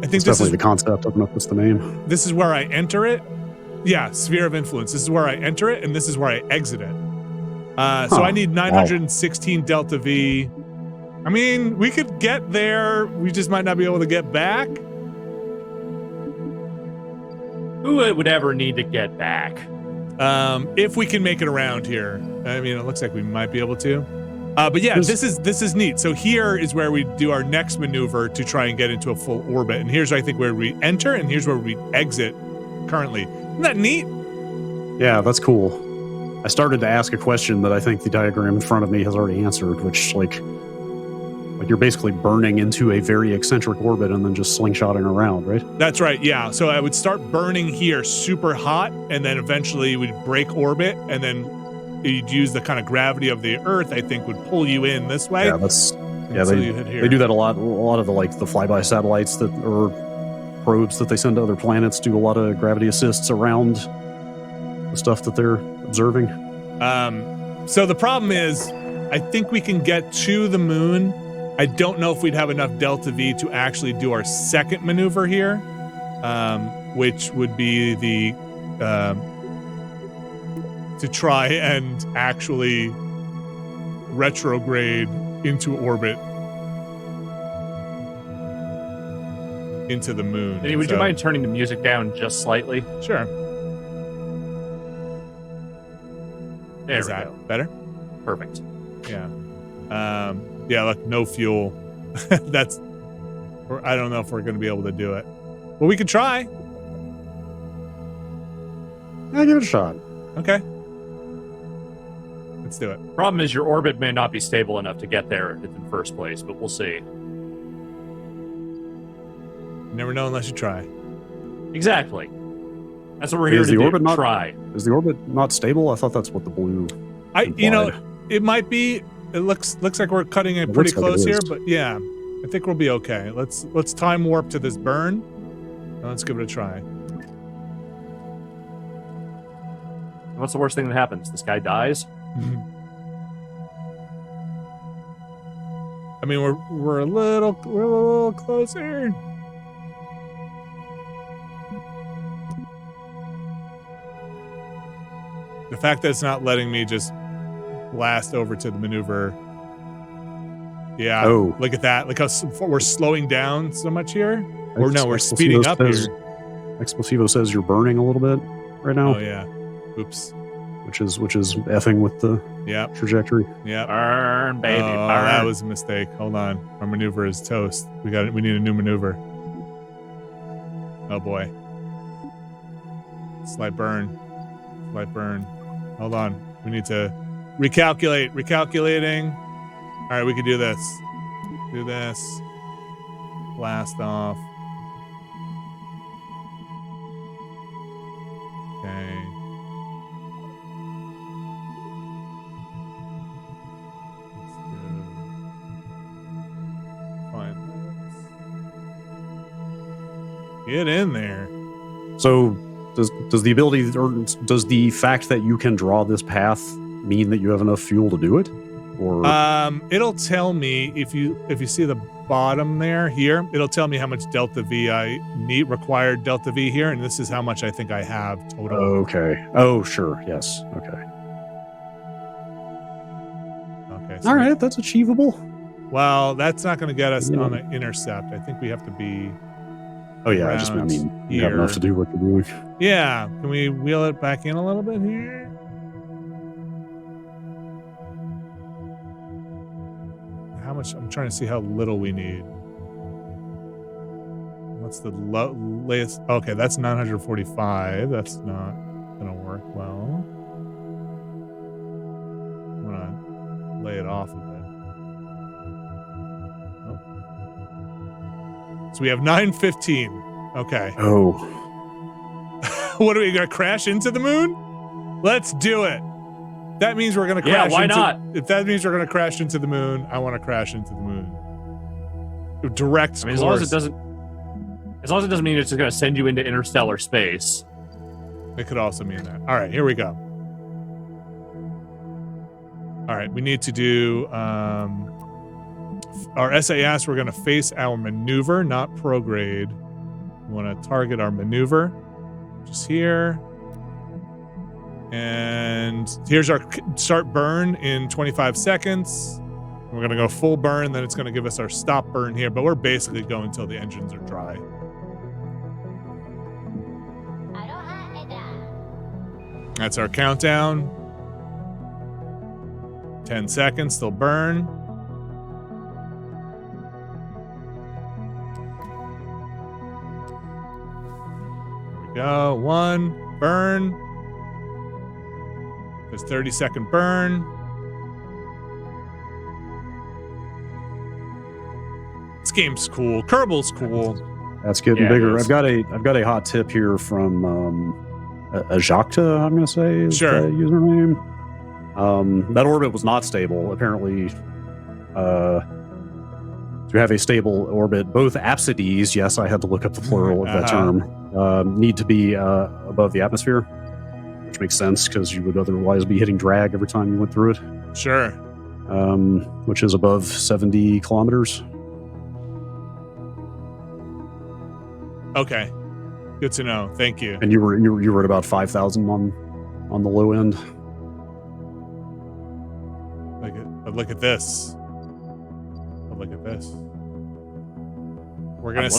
think this is the concept. I don't know if that's the name. This is where I enter it. Yeah, sphere of influence. This is where I enter it, and this is where I exit it. So I need 916 delta V. I mean, we could get there. We just might not be able to get back. Who would ever need to get back? If we can make it around here. I mean, it looks like we might be able to. But yeah, this is neat. So here is where we do our next maneuver to try and get into a full orbit. And here's, I think, where we enter, and here's where we exit currently. Isn't that neat? Yeah, that's cool. I started to ask a question that I think the diagram in front of me has already answered, which, like you're basically burning into a very eccentric orbit and then just slingshotting around, right? That's right, yeah. So I would start burning here super hot, and then eventually we'd break orbit, and then you'd use the kind of gravity of the Earth, I think, would pull you in this way. Yeah, they do that a lot. A lot of the flyby satellites or probes that they send to other planets do a lot of gravity assists around the stuff that they're observing. So the problem is, I think we can get to the moon. I don't know if we'd have enough delta V to actually do our second maneuver here, which would be the to try and actually retrograde into orbit into the moon. Danny, would you mind turning the music down just slightly? Sure. There Is we that go. better? Perfect. Yeah. Yeah, look, no fuel. I don't know if we're going to be able to do it. Well, we could try. Yeah, give it a shot. Okay. Let's do it. Problem is, your orbit may not be stable enough to get there in the first place, but we'll see. You never know unless you try. Exactly. That's what we're here to do. Try. Is the orbit not stable? I thought that's what the blue implied. It might be. It looks like we're cutting it pretty close here, but yeah, I think we'll be okay. Let's time warp to this burn, and let's give it a try. What's the worst thing that happens? This guy dies? I mean, we're a little closer. The fact that it's not letting me just blast over to the maneuver. Yeah. Oh. Look at that. Look how we're slowing down so much here. Or no, we're speeding up here. Explosivo says you're burning a little bit right now. Oh yeah. Oops. Which is effing with the trajectory. Yeah. Burn, baby. Oh, burn. That was a mistake. Hold on. Our maneuver is toast. We need a new maneuver. Oh boy. Slight burn. Hold on. We need to recalculate. Recalculating. All right, we can do this. Do this. Blast off. Okay. Let's do. Find this. Get in there. So, does the ability, or does the fact that you can draw this path mean that you have enough fuel to do it? Or it'll tell me if you see the bottom here, it'll tell me how much delta V I need, required delta V here, and this is how much I think I have total. Okay. Oh, sure. Yes. Okay. Okay. So all right, that's achievable. Well, that's not going to get us on an intercept. I think we have to be. Oh yeah, you have enough to do what you're doing. Yeah. Can we wheel it back in a little bit here? How much? I'm trying to see how little we need. What's the latest? Okay, that's 945. That's not gonna work well. I'm gonna lay it off a bit. Oh. So we have 915. Okay. Oh. What are we gonna crash into the moon? Let's do it. That means we're gonna crash. Yeah, why not? If that means we're gonna crash into the moon, I want to crash into the moon. Direct. I mean, as long as it doesn't mean it's just gonna send you into interstellar space. It could also mean that. All right, here we go. All right, we need to do our SAS. We're gonna face our maneuver, not prograde. We want to target our maneuver, just here. And here's our start burn in 25 seconds. We're going to go full burn, then it's going to give us our stop burn here, but we're basically going until the engines are dry. That's our countdown. 10 seconds, still burn. There we go. 1, burn. There's 30-second burn. This game's cool. Kerbal's cool. That's getting bigger. I've got a hot tip here from Ajakta, I'm going to say is sure. the username. That orbit was not stable. Apparently, to have a stable orbit, both apsides, yes, I had to look up the plural of that term, need to be above the atmosphere, which makes sense because you would otherwise be hitting drag every time you went through it. Sure. Which is above 70 kilometers. Okay. Good to know. Thank you. And you were at about 5,000 on the low end. Look at this. Look at this. We're gonna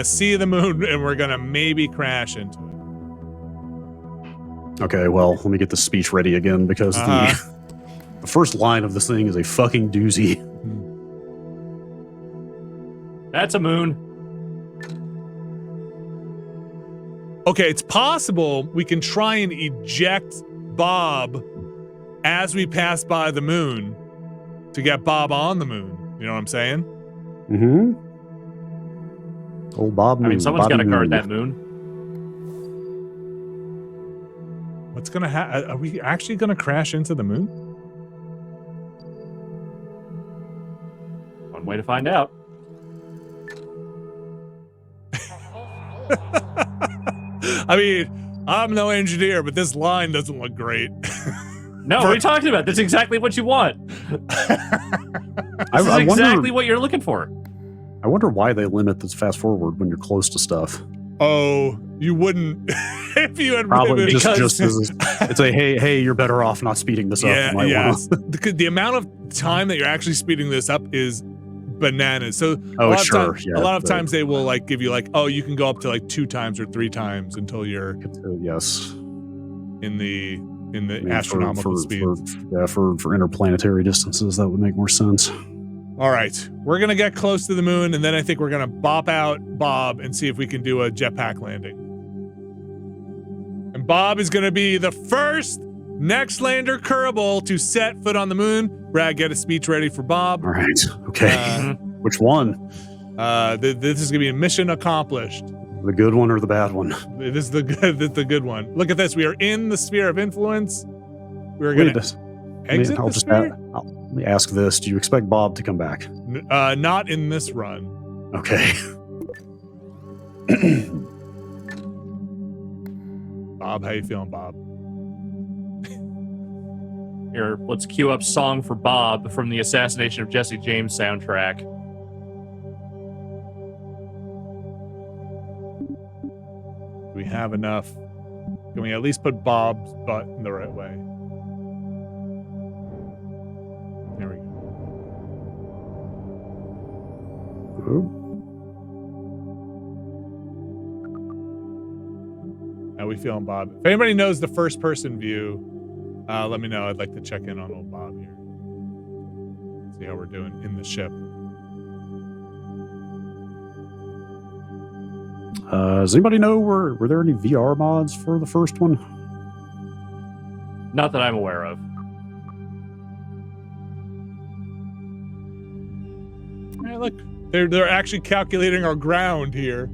see the moon, and we're gonna maybe crash into it. Okay, well, let me get the speech ready again because the first line of this thing is a fucking doozy. That's a moon. Okay, it's possible we can try and eject Bob as we pass by the moon to get Bob on the moon. You know what I'm saying? Mm-hmm. Old Bob moon. I mean, someone's got to guard that moon. What's going to happen? Are we actually going to crash into the moon? One way to find out. I mean, I'm no engineer, but this line doesn't look great. No, what are you talking about? That's exactly what you want. This is exactly what you're looking for. I wonder why they limit this fast forward when you're close to stuff. Oh, you wouldn't if you had probably just as it's a hey, you're better off not speeding this up. Yeah. The amount of time that you're actually speeding this up is bananas. So a lot of times they will like give you like, oh, you can go up to like 2 times or 3 times until you're in the astronomical speed. For interplanetary distances, that would make more sense. All right, we're gonna get close to the moon, and then I think we're gonna bop out Bob and see if we can do a jetpack landing. And Bob is gonna be the first Nextlander Kerbal to set foot on the moon. Brad, get a speech ready for Bob. All right. Okay. Which one? This is gonna be a mission accomplished. The good one or the bad one? This is the good one. Look at this. We are in the sphere of influence. We're going to exit the sphere? Let me ask this. Do you expect Bob to come back? Not in this run. Okay. Bob, how you feeling, Bob? Here, let's cue up Song for Bob from the Assassination of Jesse James soundtrack. We have enough. Can we at least put Bob's butt in the right way? There we go. How we feeling, Bob? If anybody knows the first person view, let me know. I'd like to check in on old Bob here. See how we're doing in the ship. Does anybody know were there any VR mods for the first one? Not that I'm aware of. Hey, look, they're actually calculating our ground here.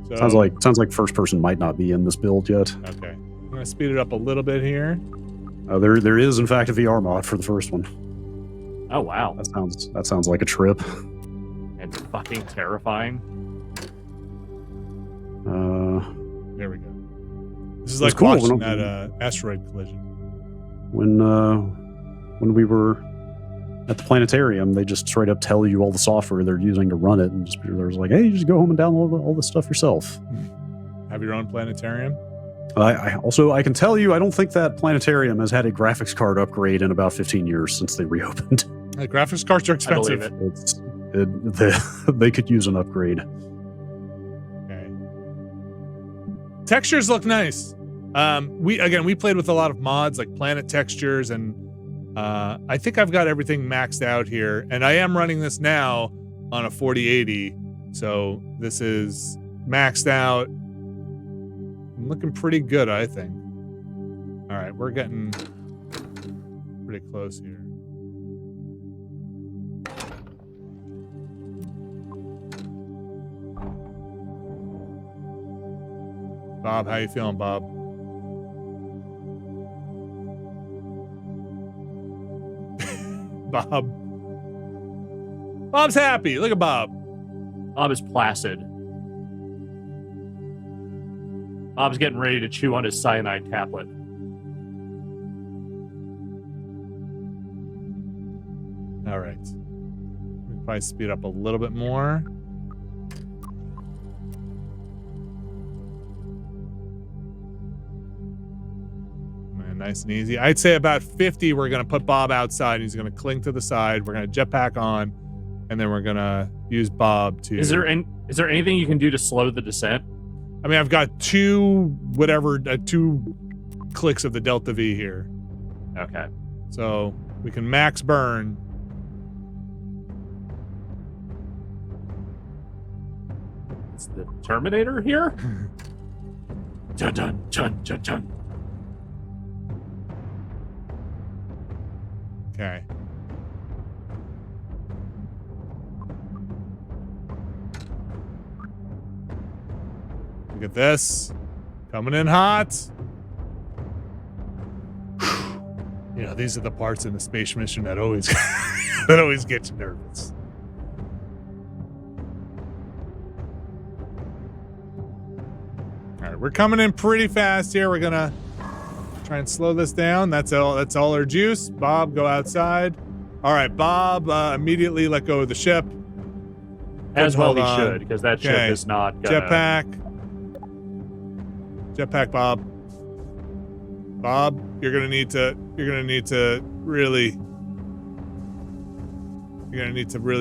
So, sounds like first person might not be in this build yet. Okay, I'm gonna speed it up a little bit here. There is in fact a VR mod for the first one. Oh wow, that sounds like a trip. And fucking terrifying. There we go. This is like watching that asteroid collision. When we were at the planetarium, they just straight up tell you all the software they're using to run it, and just there's like, hey, you just go home and download all this stuff yourself. Have your own planetarium? I can tell you, I don't think that planetarium has had a graphics card upgrade in about 15 years since they reopened. Graphics cards are expensive. I believe They could use an upgrade. Okay. Textures look nice. We played with a lot of mods like planet textures, and I think I've got everything maxed out here, and I am running this now on a 4080, so this is maxed out. Looking pretty good, I think. All right, we're getting pretty close here. Bob, how you feeling, Bob? Bob's happy. Look at Bob. Bob is placid. Bob's getting ready to chew on his cyanide tablet. All right. We'll probably speed up a little bit more. Nice and easy. I'd say about 50, we're going to put Bob outside. He's going to cling to the side. We're going to jetpack on, and then we're going to use Bob to... Is there anything you can do to slow the descent? I mean, I've got two clicks of the Delta V here. Okay. So we can max burn. Is the Terminator here? Dun dun dun dun dun. Okay. Look at this. Coming in hot. You know, these are the parts in the space mission that always that always get you nervous. All right, we're coming in pretty fast here. We're gonna try and slow this down. That's all our juice. Bob, go outside. All right, Bob, immediately let go of the ship. As well he should, because that ship is not gonna... Jetpack, Bob. Bob, you're gonna need to really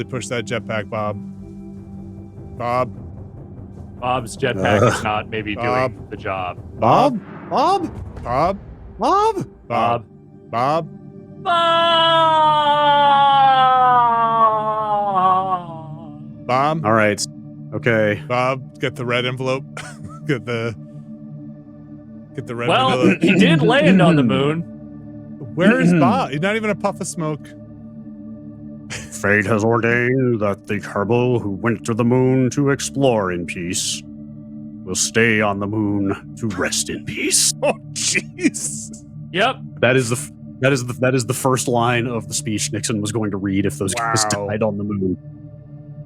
push that jetpack, Bob. Bob's jetpack is not maybe doing the job. Bob. Bob. All right. Okay. Bob, get the red envelope. Get the red envelope. Well, he did land on the moon. Where is Bob? He's not even a puff of smoke. Fate has ordained that the Kerbal who went to the moon to explore in peace will stay on the moon to rest in peace. Oh, jeez. Yep. That is the first line of the speech Nixon was going to read if those guys died on the moon.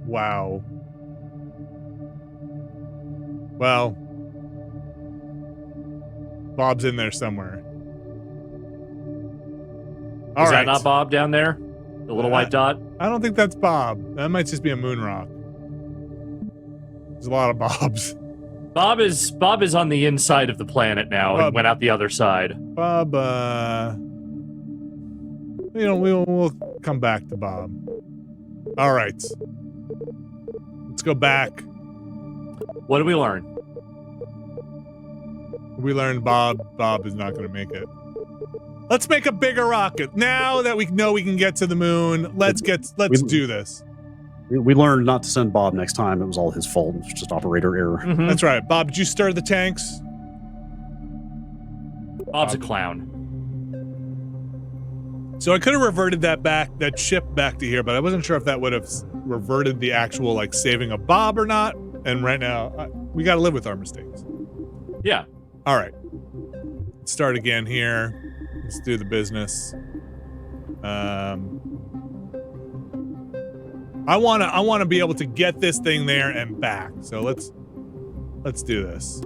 Wow. Well, Bob's in there somewhere. Is that not Bob down there? The little white dot? I don't think that's Bob. That might just be a moon rock. There's a lot of Bobs. Bob is on the inside of the planet now and went out the other side. Bob, we'll come back to Bob. All right. Let's go back. What did we learn? We learned Bob is not going to make it. Let's make a bigger rocket. Now that we know we can get to the moon, let's do this. We learned not to send Bob next time. It was all his fault. It was just operator error. Mm-hmm. That's right. Bob, did you stir the tanks? Bob's a clown. So I could have reverted that ship back to here, but I wasn't sure if that would have reverted the actual saving of Bob or not. And right now, we got to live with our mistakes. Yeah. All right. Let's start again here. Let's do the business. I want to be able to get this thing there and back. So let's do this.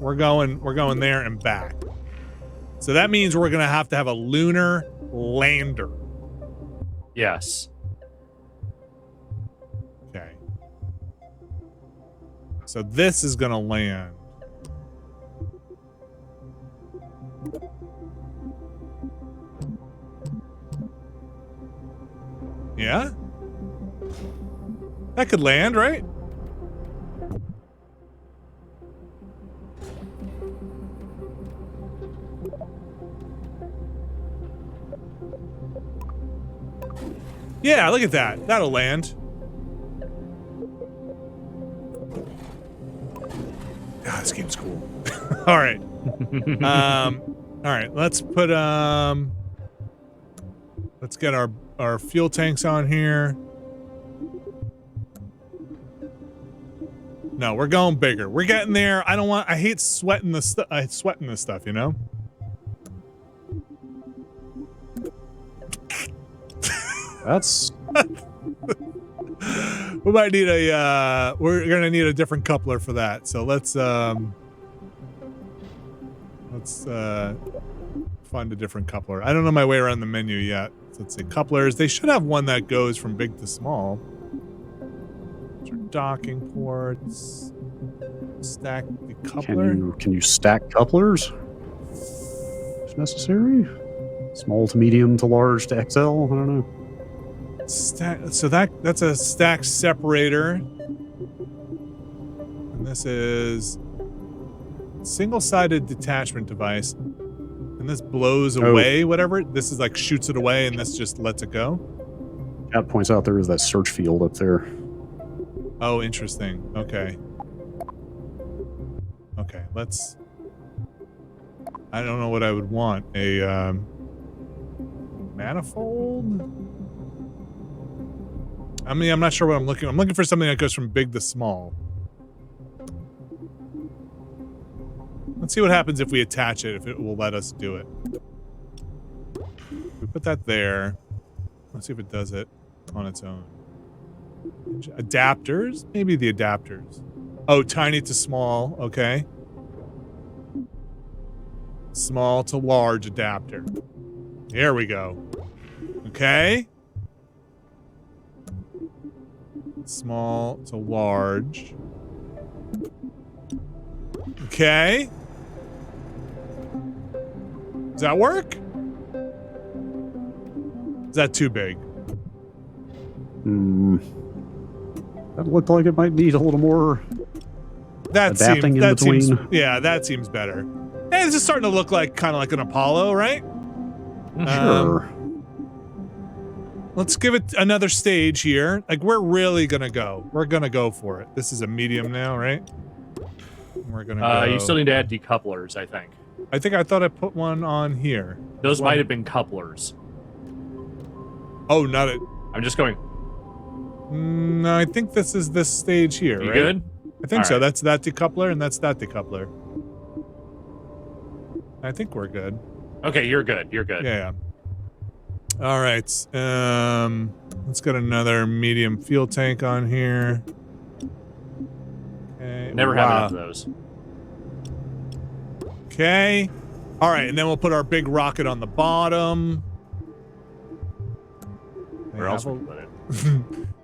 We're going there and back. So that means we're going to have a lunar lander. Yes. Okay. So this is going to land. Yeah? That could land, right? Yeah, look at that. That'll land. Ah, this game's cool. All right. All right, let's put let's get our fuel tanks on here. No, we're going bigger. We're getting there. I hate sweating this stuff, you know? That's we might need we're gonna need a different coupler for that. So let's find a different coupler. I don't know my way around the menu yet. So let's see, couplers. They should have one that goes from big to small. Docking ports. Stack the coupler. Can you stack couplers if necessary? Small to medium to large to XL? I don't know. So that's a stack separator. And this is single-sided detachment device. And this blows away whatever. This is like shoots it away and this just lets it go. Cat points out there is that search field up there. Oh, interesting. Okay. Okay, let's... I don't know what I would want. A, manifold? I mean, I'm not sure what I'm looking... I'm looking for something that goes from big to small. Let's see what happens if we attach it, if it will let us do it. We put that there. Let's see if it does it on its own. Adapters? Maybe the adapters. Oh, tiny to small. Okay. Small to large adapter. There we go. Okay. Small to large. Okay. Does that work? Is that too big? That looked like it might need a little more adapting in between. Yeah, that seems better. Hey, this is starting to look like kind of like an Apollo, right? Sure. Let's give it another stage here. Like, we're really gonna go. We're gonna go for it. This is a medium now, right? We're gonna go. You still need to add decouplers, I think. I thought I put one on here. Those might have been couplers. Oh, not it. I'm just going. No, I think this is this stage here, You right? good? I think All so. right. That's that decoupler, and that's that decoupler. I think we're good. Okay, you're good. You're good. Yeah. All right. Let's get another medium fuel tank on here. Okay. Never have enough of those. Okay. All right, and then we'll put our big rocket on the bottom. Where else would we put it?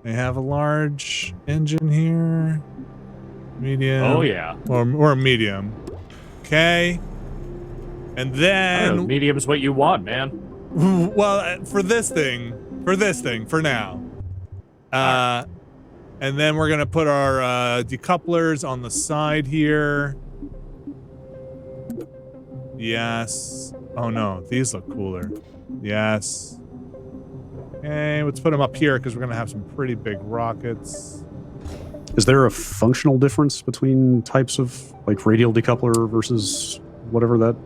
They have a large engine here. Medium. Oh, yeah. Or a medium. Okay. And then... medium's what you want, man. Well, for this thing, for now. And then we're going to put our decouplers on the side here. Yes. Oh, no. These look cooler. Yes. Okay, let's put them up here because we're going to have some pretty big rockets. Is there a functional difference between types of, like, radial decoupler versus whatever that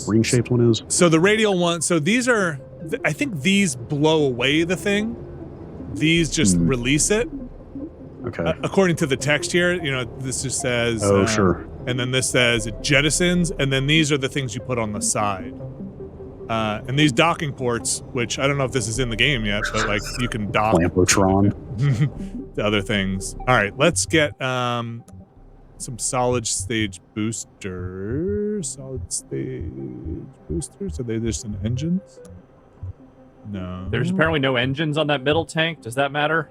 ring-shaped one is? So the radial one, so these are, I think these blow away the thing. These just release it. Okay. According to the text here, you know, this just says... Oh, sure. And then this says it jettisons, and then these are the things you put on the side. And these docking ports, which I don't know if this is in the game yet, but like you can dock Lampotron. to other things. All right, let's get some solid stage boosters. Solid stage boosters. Are they just in engines? No. There's apparently no engines on that middle tank. Does that matter?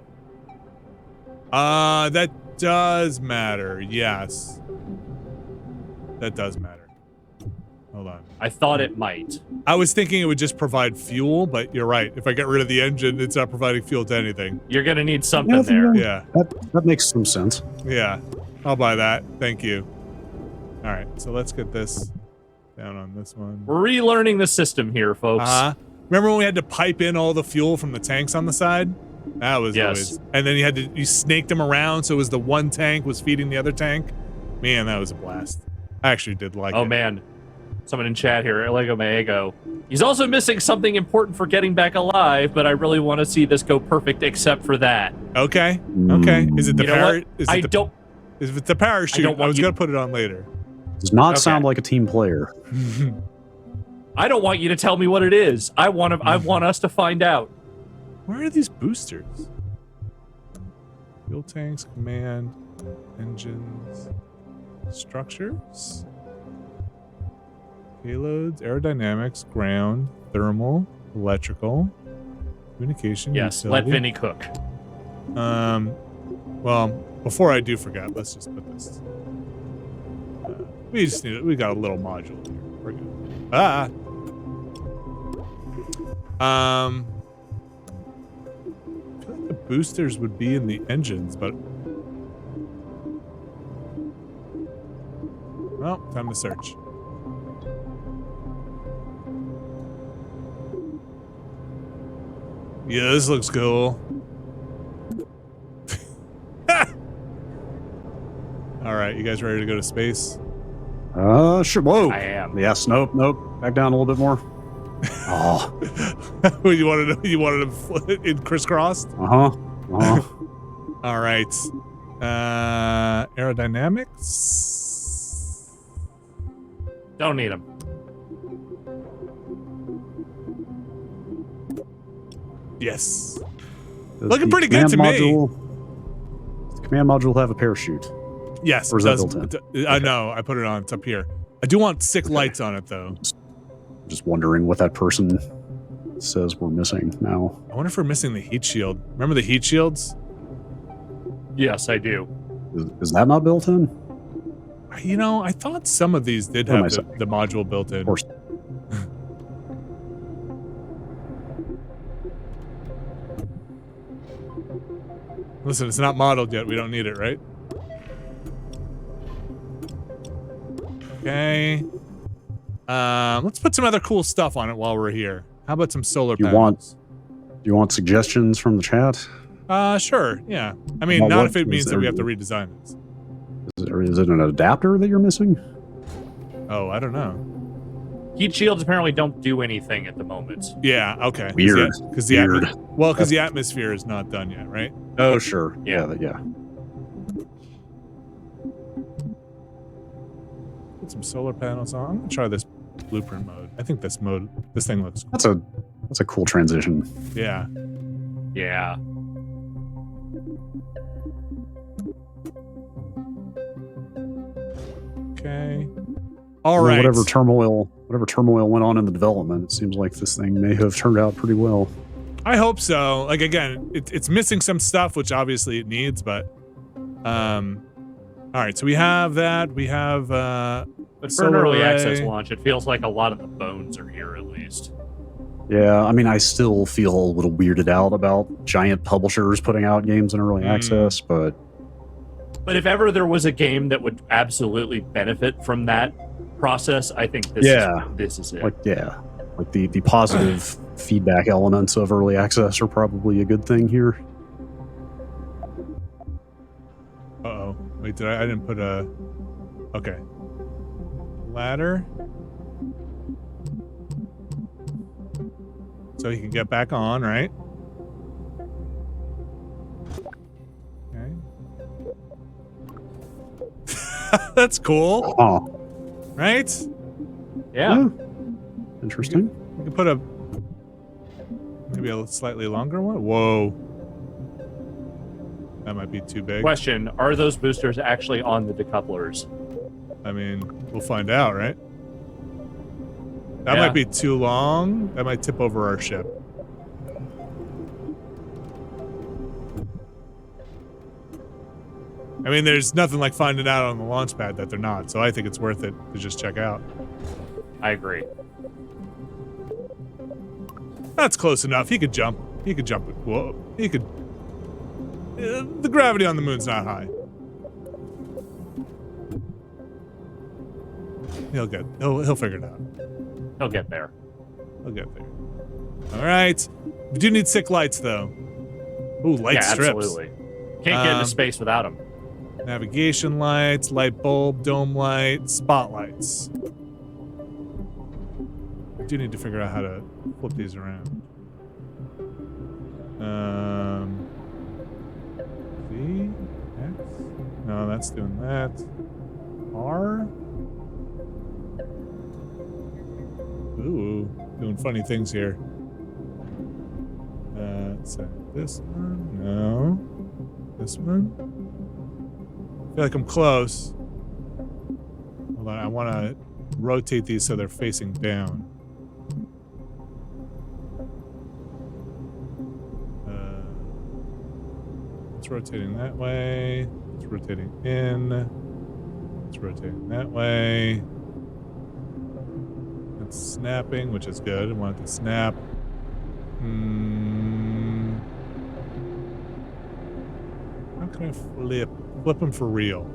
That does matter. Yes. That does matter. Hold on. I thought it might. I was thinking it would just provide fuel, but you're right. If I get rid of the engine, it's not providing fuel to anything. You're gonna need something there. Yeah. That makes some sense. Yeah. I'll buy that. Thank you. All right. So let's get this down on this one. We're relearning the system here, folks. Remember when we had to pipe in all the fuel from the tanks on the side? That was always. And then you snaked them around, so it was the one tank was feeding the other tank. Man, that was a blast. I actually did like it. Oh man. Someone in chat here, Lego Maego. He's also missing something important for getting back alive, but I really want to see this go perfect except for that. Okay. Okay. Is it the parachute? Is it the parachute? I was going to put it on later. Does not sound like a team player. I don't want you to tell me what it is. I want us to find out. Where are these boosters? Fuel tanks, command, engines, structures, payloads, aerodynamics, ground, thermal, electrical, communication. Yes, utility. let Vinny cook. Well, before I do forget, let's just put this. We got a little module here. We're good. I feel like the boosters would be in the engines, but well, time to search. Yeah, this looks cool. All right, you guys ready to go to space? Sure. Whoa. I am. Yes. Nope. Back down a little bit more. Oh. You wanted to in crisscrossed? All right. Aerodynamics. Don't need them. Yes. Looking pretty good to me. Does the command module have a parachute? Yes. Or is that built in? I know. I put it on. It's up here. I do want 6 lights on it, though. Just wondering what that person says we're missing now. I wonder if we're missing the heat shield. Remember the heat shields? Yes, I do. Is that not built in? You know, I thought some of these did have the module built in. Of course. Listen, it's not modeled yet. We don't need it, right? Okay. Let's put some other cool stuff on it while we're here. How about some solar panels? Do you want suggestions from the chat? Sure. Yeah. I mean, not if it means that we have to redesign it. Is it an adapter that you're missing? Oh, I don't know. Heat shields apparently don't do anything at the moment. Yeah. Okay. Weird. Because the atmosphere is not done yet, right? Oh, sure. Yeah. Put some solar panels on. I'm gonna try this blueprint mode. I think this thing looks cool. That's a cool transition. Yeah. Yeah. Okay. All right. Whatever turmoil went on in the development, it seems like this thing may have turned out pretty well. I hope so. Like, again, it's missing some stuff, which obviously it needs, but all right, so we have that. We have but for an early access launch, it feels like a lot of the bones are here at least. Yeah, I mean, I still feel a little weirded out about giant publishers putting out games in early access, but if ever there was a game that would absolutely benefit from that process, I think this is it. Like the positive feedback elements of early access are probably a good thing here. Uh-oh. Wait, I didn't put a... Okay. Ladder. So he can get back on, right? Okay. That's cool. Oh. Right? Yeah. Interesting. We can put maybe a slightly longer one. Whoa. That might be too big. Question, are those boosters actually on the decouplers? I mean, we'll find out, right? That might be too long. That might tip over our ship. I mean, there's nothing like finding out on the launch pad that they're not, so I think it's worth it to just check out. I agree. That's close enough. He could jump. He could jump. Whoa. He could. The gravity on the moon's not high. He'll figure it out. He'll get there. He'll get there. All right. We do need sick lights though. Ooh, light strips. Absolutely. Can't get into space without them. Navigation lights, light bulb, dome light, spotlights. I do need to figure out how to flip these around. V, X? No, that's doing that. R? Ooh, doing funny things here. So this one? No. This one? I feel like I'm close. Hold on, I want to rotate these so they're facing down. It's rotating that way. It's rotating in. It's rotating that way. It's snapping, which is good. I want it to snap. How can I flip them for real?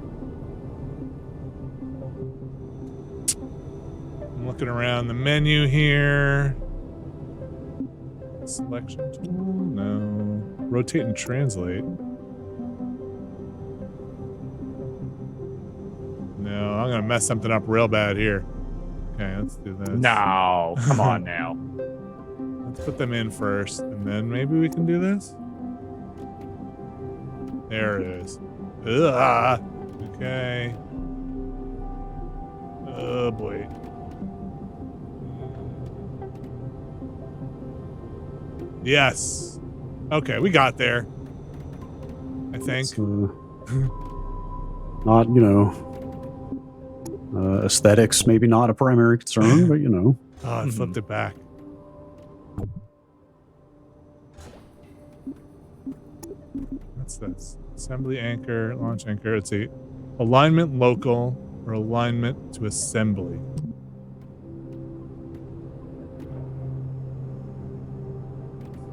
I'm looking around the menu here. Selection tool? No. Rotate and translate. No, I'm gonna mess something up real bad here. Okay, let's do this. No, come on now. Let's put them in first, and then maybe we can do this. There it is. Ugh. Okay. Oh boy. Yes. Okay, we got there. I think. It's, not, aesthetics, maybe not a primary concern, but Oh, I flipped it back. What's this? Assembly anchor, launch anchor. It's a alignment local or alignment to assembly.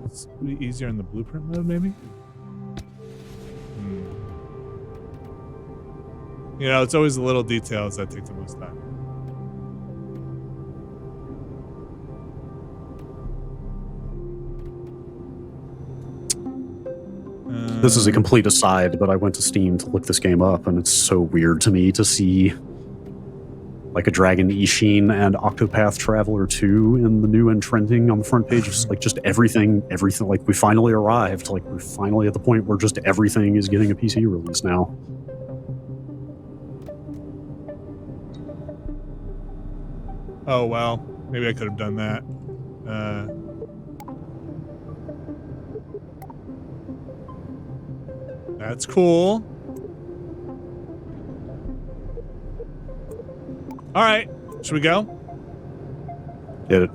This would be easier in the blueprint mode, maybe? It's always the little details that take the most time. This is a complete aside, but I went to Steam to look this game up, and it's so weird to me to see like a Dragon Ishin and Octopath Traveler 2 in the new and trending on the front page. It's like just everything, like we finally arrived. Like we're finally at the point where just everything is getting a PC release now. Oh, well, maybe I could have done that. That's cool. All right, should we go? Get it.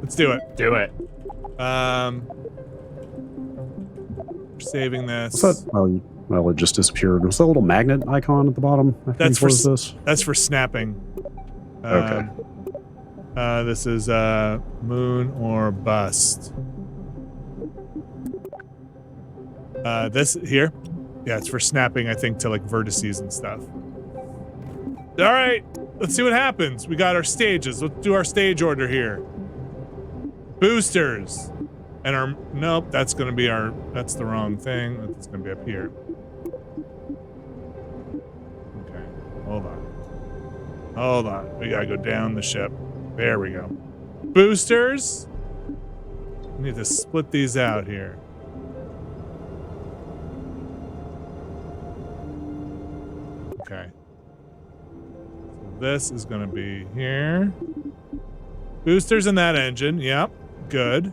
Let's do it. Do it. We're saving this. What's that? Well, it just disappeared. Was that little magnet icon at the bottom? That's for snapping. Okay. This is moon or bust. This here, yeah, it's for snapping. I think to like vertices and stuff. All right, let's see what happens. We got our stages. Let's do our stage order here. Boosters, and nope, that's gonna be that's the wrong thing. That's gonna be up here. Okay, hold on. We gotta go down the ship. There we go. Boosters. We need to split these out here. Okay. So this is going to be here. Boosters in that engine. Yep. Good.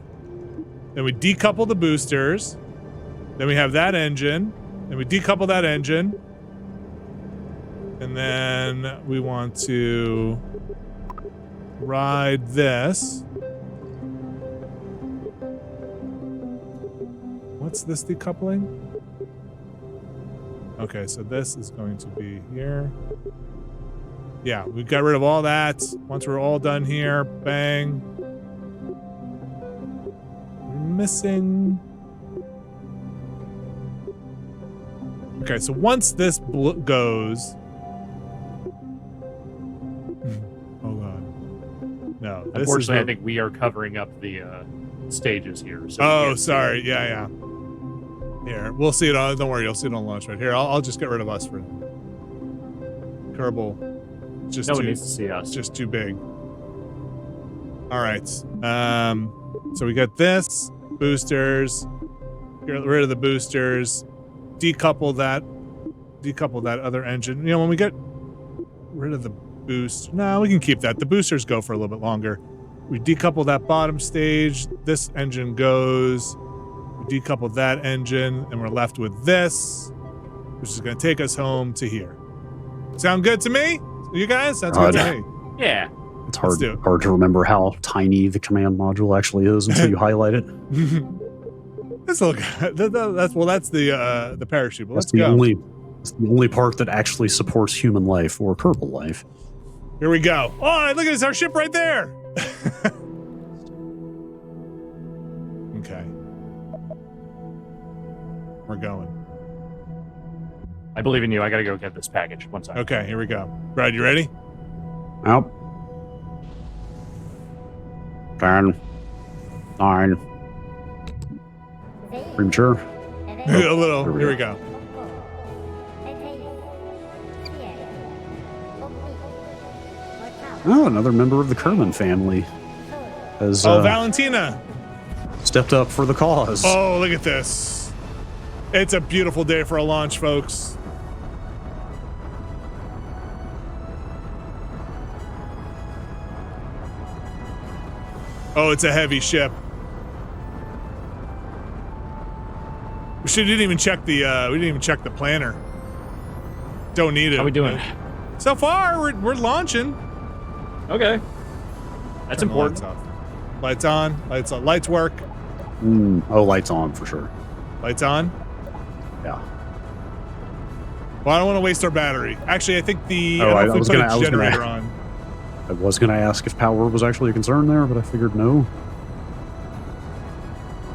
Then we decouple the boosters. Then we have that engine. Then we decouple that engine. And then we want to ride this. What's this decoupling? Okay, so this is going to be here. Yeah, we got rid of all that. Once we're all done here, bang. We're missing. Okay, so once this goes. Oh god. No. This Unfortunately, is I think we are covering up the stages here. So oh, sorry. Yeah. Here, we'll see it on. Don't worry, you'll see it on launch right here. I'll just get rid of us for Kerbal. Just no one needs to see us. Just too big. All right. So we got this boosters. Get rid of the boosters. Decouple that other engine. You know, when we get rid of the boost, no, we can keep that. The boosters go for a little bit longer. We decouple that bottom stage. This engine goes. We decouple that engine, and we're left with this, which is going to take us home to here. Sound good to me? You guys? Sounds good to me. Yeah. It's hard to remember how tiny the command module actually is until you highlight it. That's the parachute. But let's go. It's the only part that actually supports human life or Kerbal life. Here we go. Oh, look at this, our ship right there. Okay. We're going. I believe in you. I gotta go get this package. One second. Okay, here we go. Brad, you ready? Yep. 10, 9. Premature. A little. Here we go. Oh, another member of the Kerman family has Valentina stepped up for the cause. Oh, look at this. It's a beautiful day for a launch, folks. Oh, it's a heavy ship. We didn't even check the planner. Don't need it. How we doing? So far, we're launching. Okay. That's important. Lights on. Lights on. Lights work. Lights on for sure. Lights on? Yeah. Well, I don't want to waste our battery. Actually, I think the I was put gonna- a generator on. I was going to ask if power was actually a concern there, but I figured no.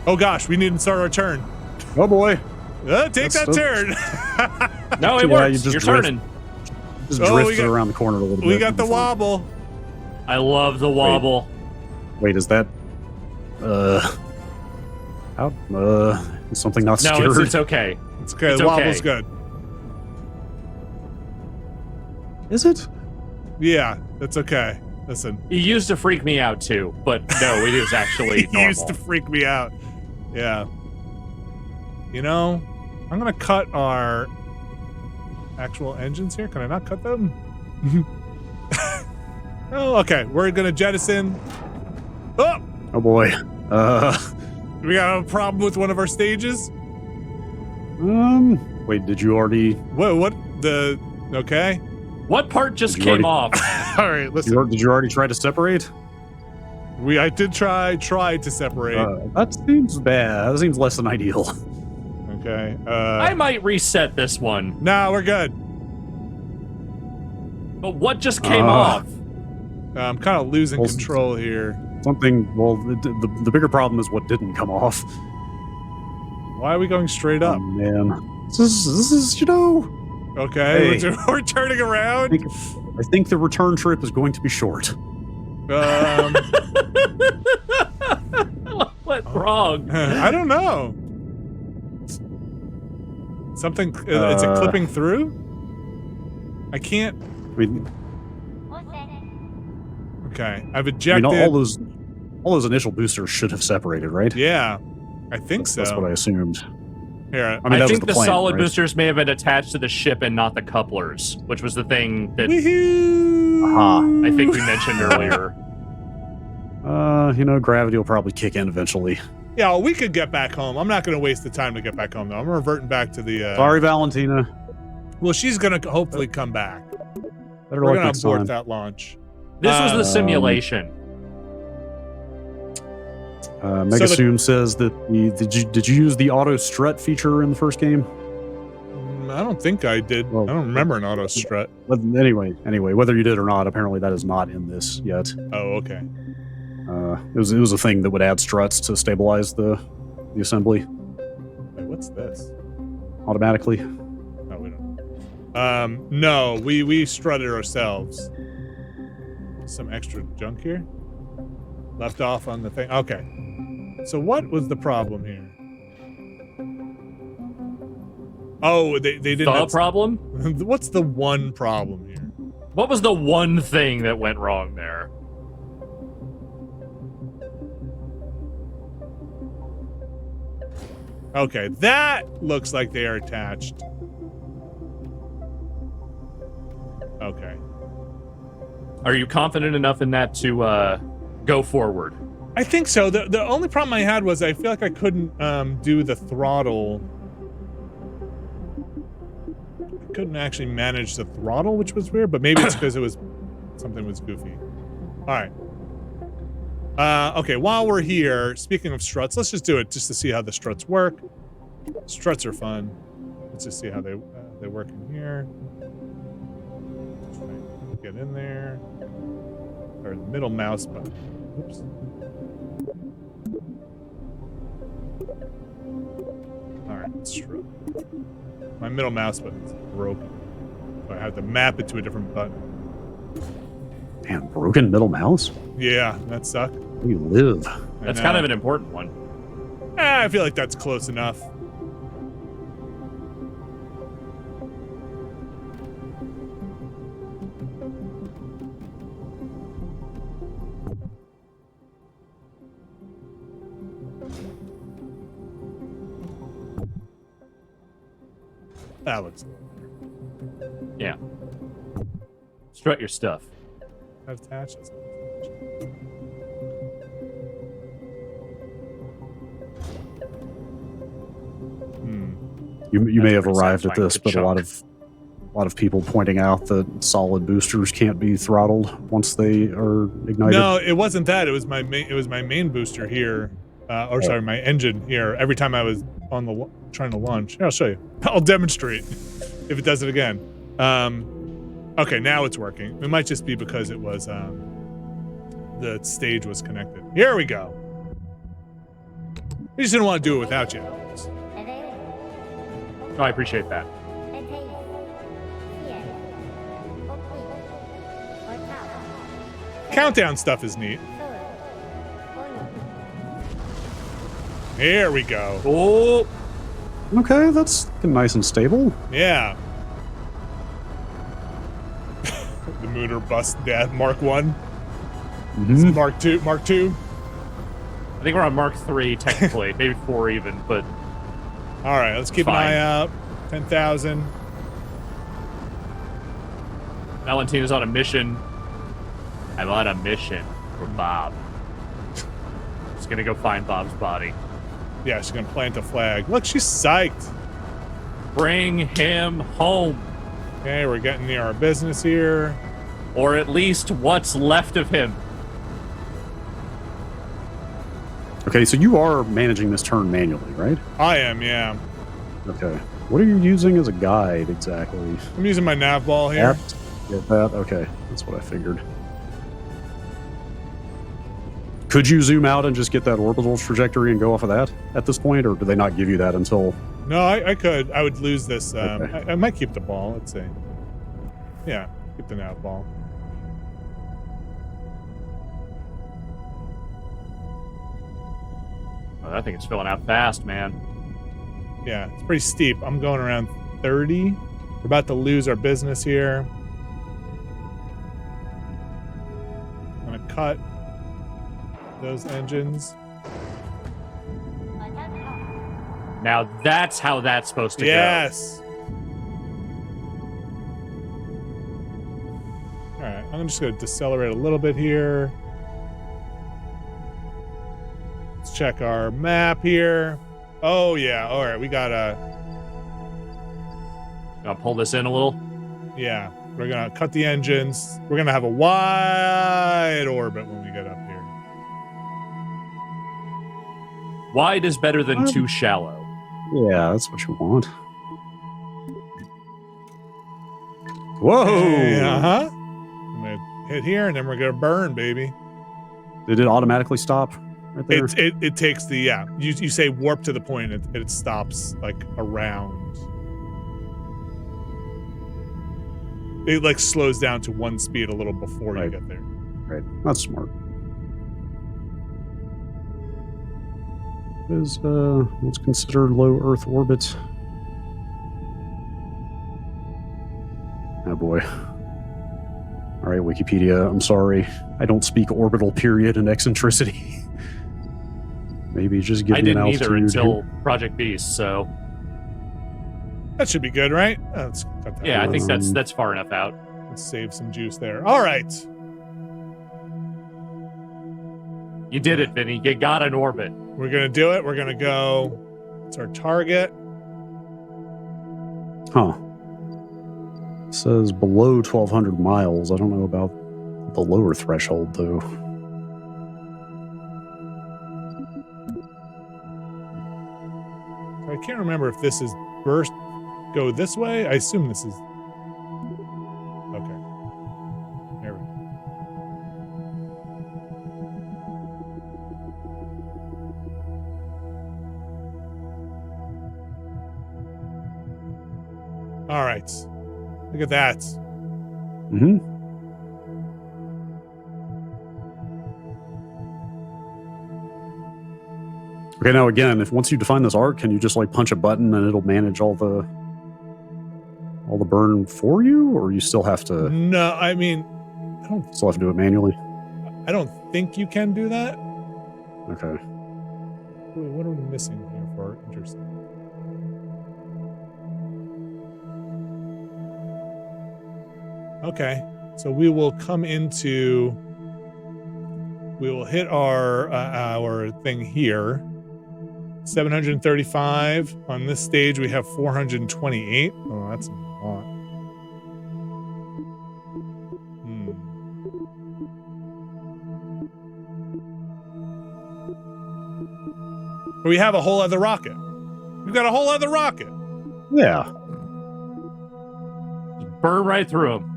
Oh gosh, we need to start our turn. Oh boy. Take that turn. No, it works. You're turning. Just drifted around the corner a little bit. We got the wobble. I love the wobble. Wait, is that how is something not secured? No, it's okay. It's okay. It's the wobble's okay. good. Is it? Yeah, that's okay. Listen. He used to freak me out too, but no, it is actually He normal. used to freak me out. Yeah. You know, I'm gonna cut our actual engines here. Can I not cut them? Oh, okay. We're gonna jettison. Oh! Oh boy. We got a problem with one of our stages? Wait, did you already... What the... Okay. What part just came off? All right, listen. Did you already try to separate? I did try to separate. That seems bad. That seems less than ideal. Okay. I might reset this one. Nah, we're good. But what just came off? I'm kind of losing control here. Well, the bigger problem is what didn't come off. Why are we going straight up? Oh, man. This is, you know... Okay, Hey. we're turning around. I think the return trip is going to be short. What's wrong? I don't know. Something, it's a clipping through? I can't... I mean, Okay, I've ejected... all those initial boosters should have separated, right? Yeah, I think so. That's what I assumed. Here, I mean, I that think was the plan, solid right? boosters may have been attached to the ship and not the couplers, which was the thing that Woohoo! I think we mentioned earlier. You know, gravity will probably kick in eventually. Yeah, well, we could get back home. I'm not going to waste the time to get back home, though. I'm reverting back to the... Sorry, Valentina. Well, she's going to hopefully come back. Better We're luck going next to abort time. that launch. This was the simulation. Megasoom says that did you use the auto strut feature in the first game? I don't think I did. Well, I don't remember an auto strut. But anyway, whether you did or not, apparently that is not in this yet. Oh, okay. It was a thing that would add struts to stabilize the assembly Wait, what's this? automatically. Oh, we don't. No, we strutted ourselves. Some extra junk here. Left off on the thing. Okay. So what was the problem here? Oh, they didn't. The problem? What's the one problem here? What was the one thing that went wrong there? Okay, that looks like they are attached. Okay. Are you confident enough in that to go forward? I think so. The only problem I had was I feel like I couldn't do the throttle. I couldn't actually manage the throttle, which was weird, but maybe it's because it was something was goofy. All right. Okay, while we're here, speaking of struts, let's just do it just to see how the struts work. Struts are fun. Let's just see how they work in here. Get in there. Or the middle mouse button. Oops. Alright, strut. My middle mouse button's broken. So I have to map it to a different button. Man, broken middle mouse? Yeah, that sucked. Where you live? That's kind of an important one. I feel like that's close enough. That looks a little better. Yeah. Strut your stuff. Attached. That's not attached. You may have pretty arrived at satisfying this, to but a lot of people pointing out that solid boosters can't be throttled once they are ignited. No, it wasn't that. It was my main booster here, sorry, my engine here. Every time I was on the trying to launch, here, I'll show you. I'll demonstrate if it does it again. Okay, now it's working. It might just be because it was the stage was connected. Here we go. We just didn't want to do it without you. Oh, I appreciate that. Countdown stuff is neat. Here we go. Oh, Okay, that's nice and stable. Yeah. The Lunar bus death Mark 1. This is Mark 2. Mark 2. I think we're on Mark 3 technically, maybe 4 even, but All right, let's keep an Fine. eye out. 10,000. Valentina's on a mission. I'm on a mission for Bob. Just gonna go find Bob's body. Yeah, she's gonna plant a flag. Look, she's psyched. Bring him home. Okay, we're getting near our business here. Or at least what's left of him. Okay, so you are managing this turn manually, right? I am, yeah. Okay. What are you using as a guide exactly? I'm using my nav ball here. Get that? Okay, that's what I figured. Could you zoom out and just get that orbital trajectory and go off of that at this point, or do they not give you that until... No, I could. I would lose this. Okay. I might keep the ball. Let's see. Yeah, keep the nav ball. Oh, that thing is filling out fast, man. Yeah, it's pretty steep. I'm going around 30. We're about to lose our business here. I'm going to cut those engines. Now that's how that's supposed to Yes. All right, I'm just going to decelerate a little bit here. Let's check our map here. Oh, yeah. All right, we got a... go. I'll pull this in a little. Yeah, we're going to cut the engines. We're going to have a wide orbit when we get up here. Wide is better than too shallow. Yeah, that's what you want. Whoa! Uh-huh. I'm gonna hit here, and then we're gonna burn, baby. Did it automatically stop right there? It takes the, yeah. You say warp to the point, it stops, like, around. It, like, slows down to 1 speed a little before you get there. Right. That's smart. Is what's considered low Earth orbit? Oh boy. All right, Wikipedia. I'm sorry. I don't speak orbital period and eccentricity. Maybe just give me an altitude. I didn't either until Project Beast, so. That should be good, right? Let's cut that. Yeah, I think that's far enough out. Let's save some juice there. All right. You did it, Vinny. You got an orbit. We're going to do it. We're going to go. It's our target. Huh. It says below 1,200 miles. I don't know about the lower threshold, though. I can't remember if this is burst go this way. I assume this is. Okay. There we go. All right. Look at that. Mm-hmm. Okay, now again, if once you define this arc, can you just like punch a button and it'll manage all the burn for you, or you still have to? No, I mean, I don't. Still have to do it manually. I don't think you can do that. Okay. Wait, what are we missing here for interesting? Okay, so we will come into. We will hit our thing here. 735 on this stage. We have 428. Oh, that's a lot. We have a whole other rocket. We've got a whole other rocket. Yeah. Just burn right through them.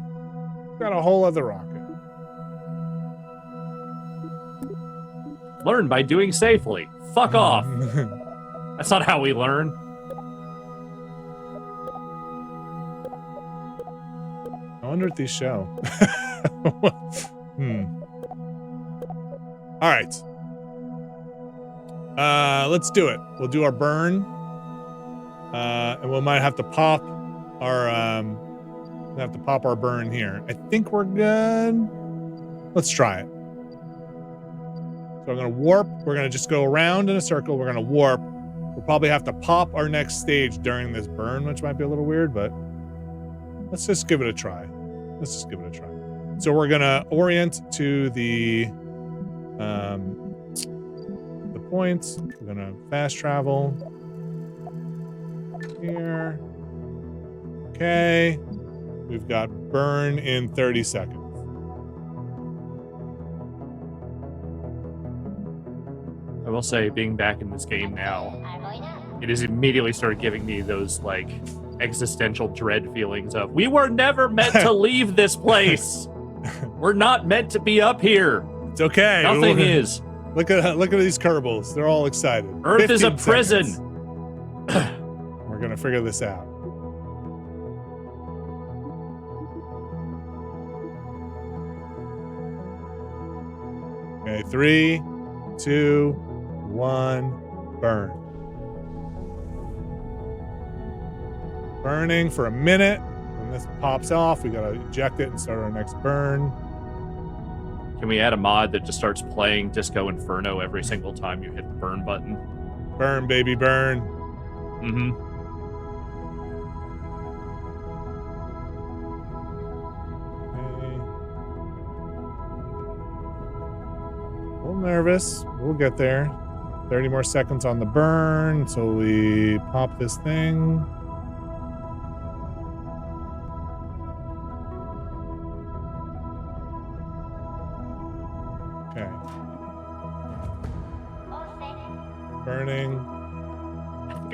We've got a whole other rocket. Learn by doing safely. Fuck off. That's not how we learn. I wonder what these show. All right. Let's do it. We'll do our burn. And we might have to pop our burn here. I think we're good. Let's try it. So I'm going to warp. We're going to just go around in a circle. We're going to warp. We'll probably have to pop our next stage during this burn, which might be a little weird, but let's just give it a try. So we're going to orient to the points. We're going to fast travel here. Okay. We've got burn in 30 seconds. I will say, being back in this game now, it has immediately started giving me those, like, existential dread feelings of, we were never meant to leave this place. We're not meant to be up here. It's okay. Nothing is. Look at these Kerbals. They're all excited. Earth is a prison. We're going to figure this out. Okay, 3, 2, 1, burn. Burning for a minute. When this pops off, we gotta eject it and start our next burn. Can we add a mod that just starts playing Disco Inferno every single time you hit the burn button? Burn, baby, burn. Mm-hmm. Okay. A little nervous. We'll get there. 30 more seconds on the burn until we pop this thing. Okay. Burning.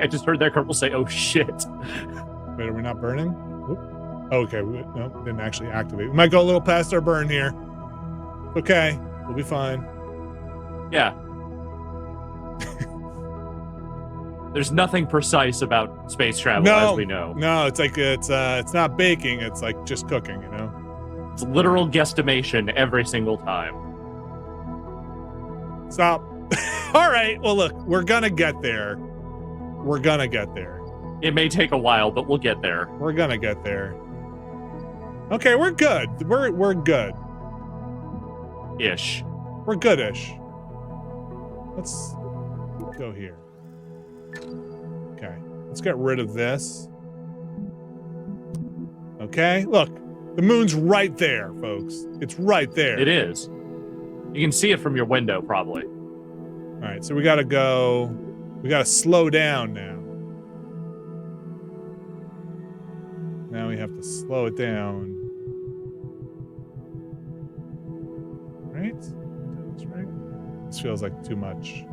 I just heard that Kerbal say, oh shit. Wait, are we not burning? Oop. Okay, no, didn't actually activate. We might go a little past our burn here. Okay, we'll be fine. Yeah. There's nothing precise about space travel, as we know. No, it's like it's not baking. It's like just cooking. You know. It's literal guesstimation every single time. Stop. All right. Well, look, we're gonna get there. We're gonna get there. It may take a while, but we'll get there. We're gonna get there. Okay, we're good. We're good. Ish. We're goodish. Let's go here. Okay, let's get rid of this. Okay, look, the moon's right there, folks. It's right there. It is. You can see it from your window, probably. All right, so we gotta go. We gotta slow down now. Now we have to slow it down. Right? That's right. This feels like too much.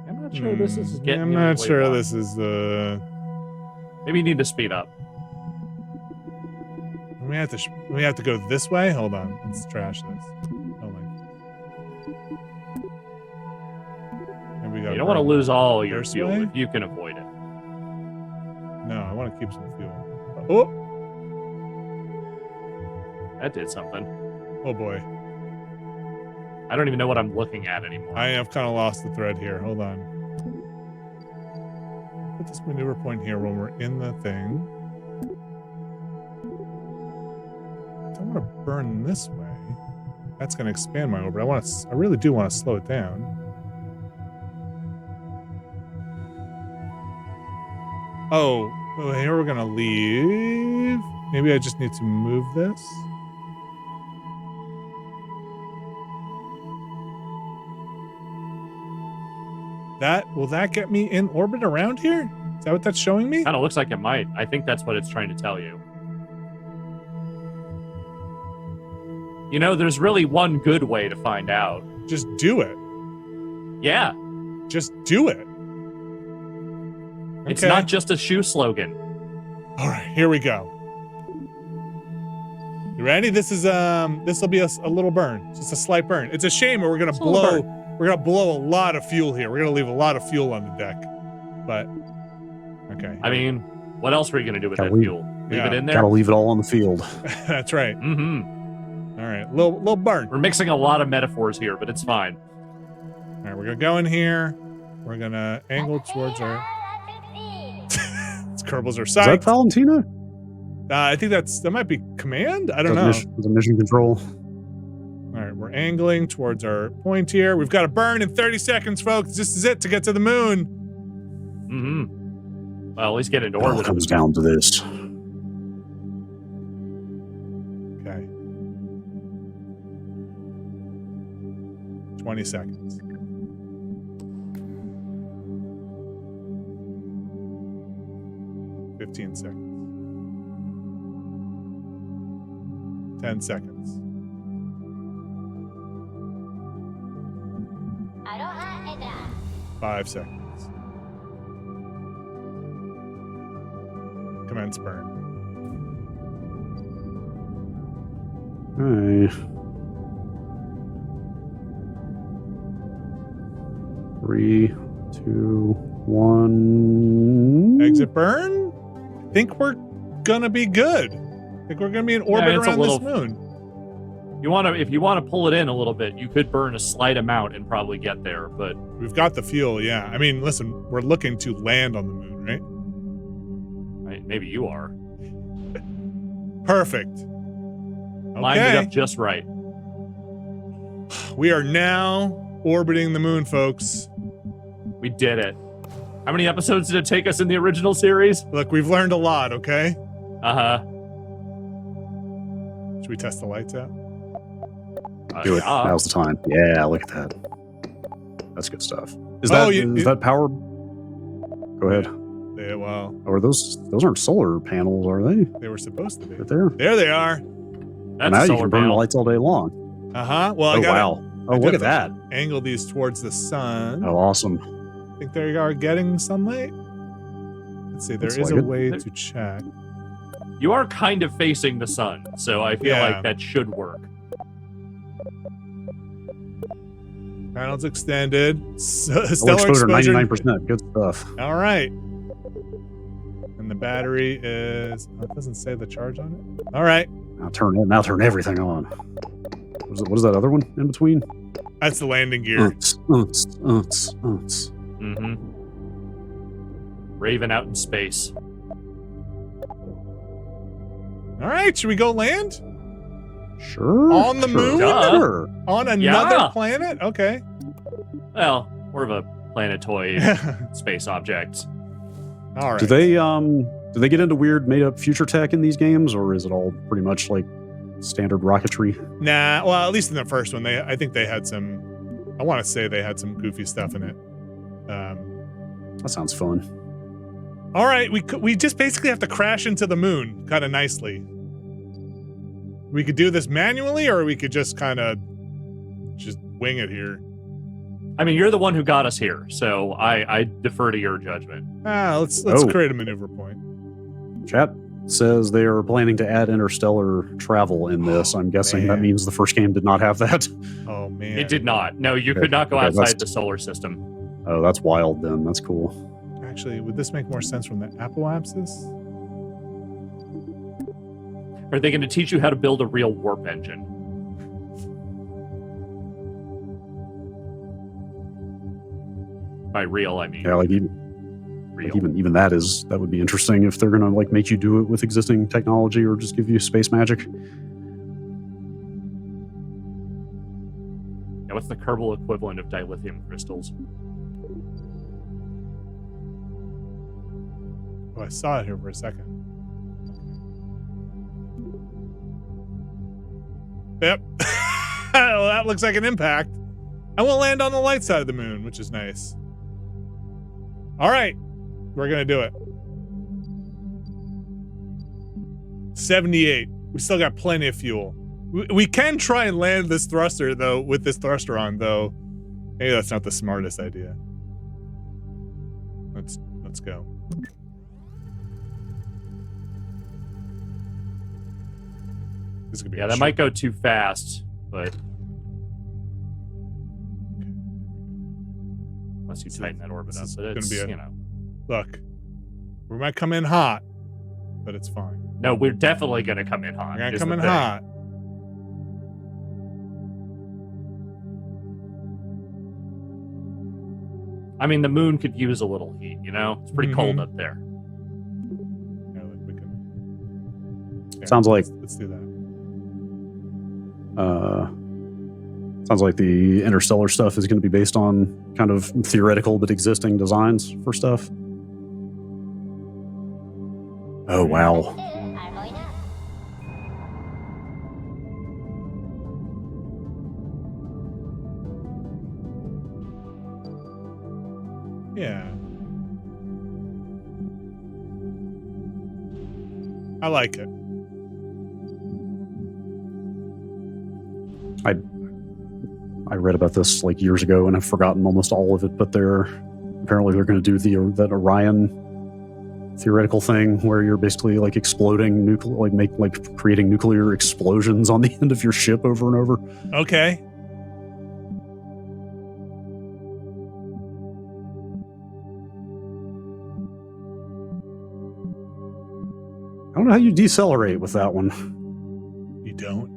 I'm not sure this is getting. I'm not sure this is the. Maybe you need to speed up. We have to go this way. Hold on. Let's trash this. Hold on. Maybe we You don't want to lose all your fuel way? if you can avoid it. No, I want to keep some fuel. Oh. That did something. Oh boy. I don't even know what I'm looking at anymore. I have kind of lost the thread here. Hold on. Put this maneuver point here when we're in the thing. I don't want to burn this way. That's going to expand my orbit. I really do want to slow it down. Oh, well, here we're going to leave. Maybe I just need to move this. Will that get me in orbit around here? Is that what that's showing me? Kind of looks like it might. I think that's what it's trying to tell you. You know, there's really one good way to find out. Just do it. Yeah. Just do it. It's Okay. not just a shoe slogan. All right, here we go. You ready? This will be a little burn. Just a slight burn. It's a shame we're gonna blow a lot of fuel here. We're gonna leave a lot of fuel on the deck. But okay. I mean, what else were you going to do with Gotta that fuel? Leave it in there? Gotta leave it all on the field. That's right. Mm-hmm. All right, little burn. We're mixing a lot of metaphors here, but it's fine. All right, we're gonna go in here. We're gonna angle towards our. Kerbals are Is that sight. Valentina? I think that might be command. I don't know. Is it mission control? All right, we're angling towards our point here. We've got a burn in 30 seconds, folks. This is it to get to the moon. Mm-hmm. Well, at least get into It all orbit. comes down to this. Okay. 20 seconds. 15 seconds. 10 seconds. 5 seconds. Commence burn. Hey. 3, 2, 1. Exit burn? I think we're gonna be good. I think we're gonna be in orbit it's a around little- this moon. If you want to pull it in a little bit, you could burn a slight amount and probably get there, but We've got the fuel, yeah. I mean, listen, we're looking to land on the moon, right? maybe you are. Perfect. Lined it Okay. up just right. We are now orbiting the moon, folks. We did it. How many episodes did it take us in the original series? Look, we've learned a lot, okay? Uh-huh. Should we test the lights out? Do it. Yeah. Now's the time. Yeah, look at that. That's good stuff. Is Oh, that power? Go ahead. Yeah, well, Or those aren't solar panels, are they? they were supposed to be. Right there. There they are. That's now a you solar can burn the panel. lights all day long. Uh-huh. Well, I Oh gotta wow! Oh, look at that. angle these towards the sun. Oh, awesome. I think they are getting sunlight. Let's see. There Looks is like a it. way to check. You are kind of facing the sun, so I feel Yeah. like that should work. Panels extended. Stellar Exposure exposure. 99%. Good stuff. All right. And the battery is. Oh, it doesn't say the charge on it. All right. Now turn everything on. What is that other one in between? That's the landing gear. Mm-hmm. Raven out in space. All right. Should we go land? Sure. On the moon? Sure. On another Yeah. planet? Okay. Well, more of a planetoid space object. All right. Do they get into weird made up future tech in these games, or is it all pretty much like standard rocketry? Nah. Well, at least in the first one, I think they had some. I want to say they had some goofy stuff in it. That sounds fun. All right. We just basically have to crash into the moon, kind of nicely. We could do this manually, or we could just kind of just wing it here. I mean, you're the one who got us here, so I defer to your judgment. Let's create a maneuver point. Chat says they are planning to add interstellar travel in this. I'm guessing that man. means the first game did not have that. Oh man. It did not. No, you could not go outside the solar system. Oh, that's wild then. That's cool. Actually, would this make more sense from the apoapsis? Are they going to teach you how to build a real warp engine? By real, I mean Yeah, real. even that would be interesting if they're gonna like make you do it with existing technology or just give you space magic. Yeah, what's the Kerbal equivalent of dilithium crystals? Oh, I saw it here for a second. Yep. Well, that looks like an impact. And we'll land on the light side of the moon, which is nice. All right. We're going to do it. 78. We still got plenty of fuel. We can try and land this thruster, though, with this thruster on, though. Maybe that's not the smartest idea. Let's go. This is gonna be Yeah, a that shit- might go too fast, but unless you tighten that orbit up, This is but gonna it's, be a- you know. Look, we might come in hot, but it's fine. No, we're definitely going to come in hot. We're gonna is come the in thing. hot. I mean, the moon could use a little heat, you know? It's pretty cold up there. Yeah, look, we can. Yeah, Sounds like let's do that. sounds like the interstellar stuff is going to be based on kind of theoretical but existing designs for stuff. Oh wow. Yeah. I like it. I read about this like years ago and I've forgotten almost all of it, but they're going to do that Orion theoretical thing where you're basically like exploding creating nuclear explosions on the end of your ship over and over. Okay. I don't know how you decelerate with that one. You don't?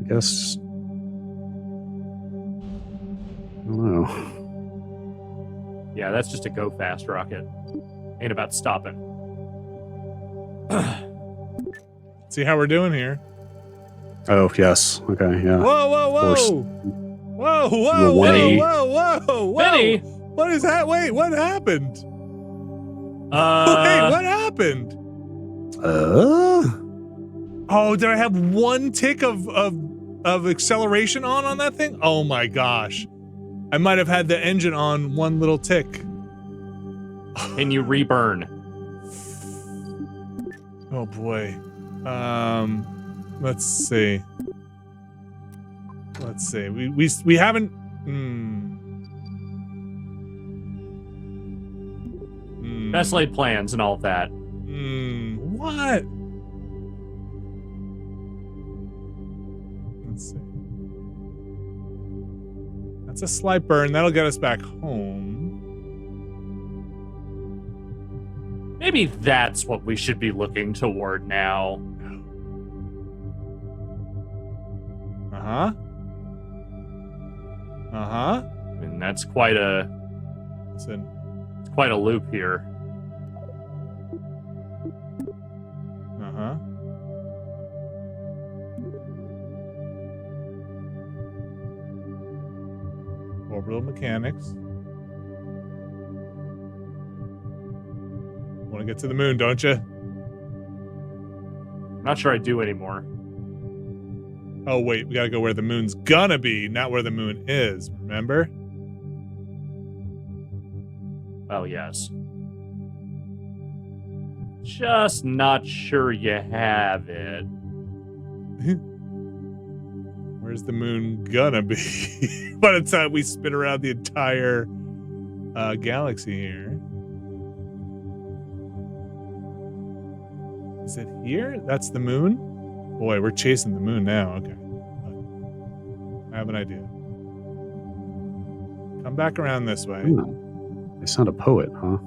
I guess. I don't know. Yeah, that's just a go fast rocket. Ain't about stopping. See how we're doing here. Oh, yes. Okay, yeah. Whoa, whoa, course. whoa. Whoa, You whoa, were whoa, 180. whoa, whoa, whoa. Benny! What is that? Wait, what happened? Wait, what happened? Oh, did I have one tick of acceleration on that thing? Oh my gosh. I might have had the engine on one little tick. Can you reburn? Oh boy. Let's see. We haven't Best laid plans and all of that. What? Let's see. That's a slight burn. That'll get us back home. Maybe that's what we should be looking toward now. Uh-huh. Uh-huh. I mean, that's quite a Listen. it's quite a loop here. Uh-huh. Orbital mechanics. Want to get to the moon, don't you? I'm not sure I do anymore. Oh, wait. We got to go where the moon's gonna be, not where the moon is. Remember? Oh, yes. Just not sure you have it. Where's the moon gonna be? By the time we spin around the entire galaxy here. Is it here? That's the moon? Boy, we're chasing the moon now. Okay. I have an idea. Come back around this way. Ooh, they sound a poet, huh?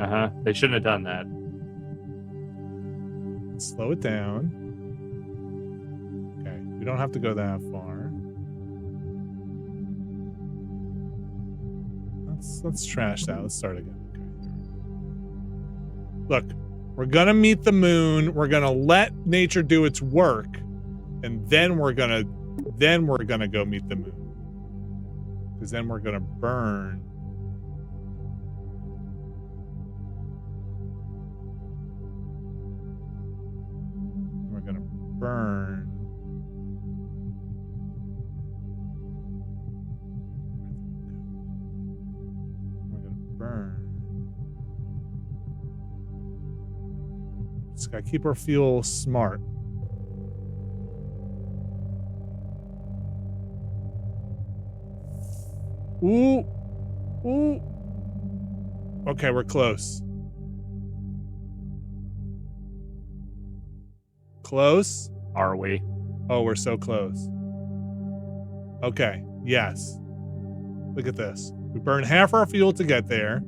Uh-huh. They shouldn't have done that. Slow it down. Okay. We don't have to go that far. Let's trash that. Let's start again. Okay. Look, we're gonna meet the moon. We're gonna let nature do its work, and then we're gonna go meet the moon. Because then we're gonna burn. We're gonna burn. We're gonna burn. Just gotta keep our fuel smart. Ooh. Ooh. Okay, we're close. Close? Are we? Oh, we're so close. Okay, yes. Look at this. We burn half our fuel to get there.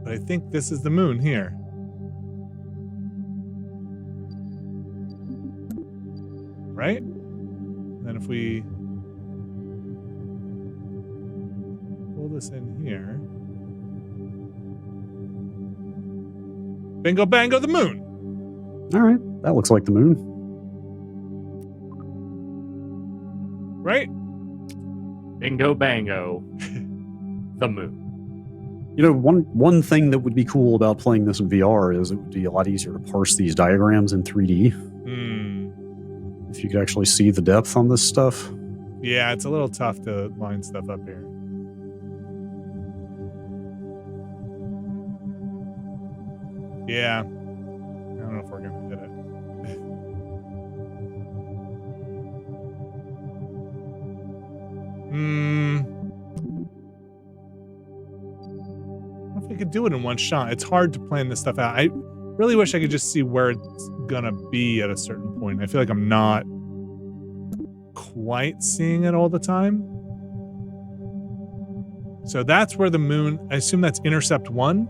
But I think this is the moon here. Right? And then if we pull this in here. Bingo bango, the moon. All right, that looks like the moon. Right? Bingo bango. The moon. You know, one thing that would be cool about playing this in VR is it would be a lot easier to parse these diagrams in 3D. If you could actually see the depth on this stuff. Yeah, it's a little tough to line stuff up here. Yeah. I don't know if we're going to hit it. I don't know if we could do it in one shot. It's hard to plan this stuff out. I really wish I could just see where it's going to be at a certain point. I feel like I'm not quite seeing it all the time. So that's where the moon, I assume that's intercept 1.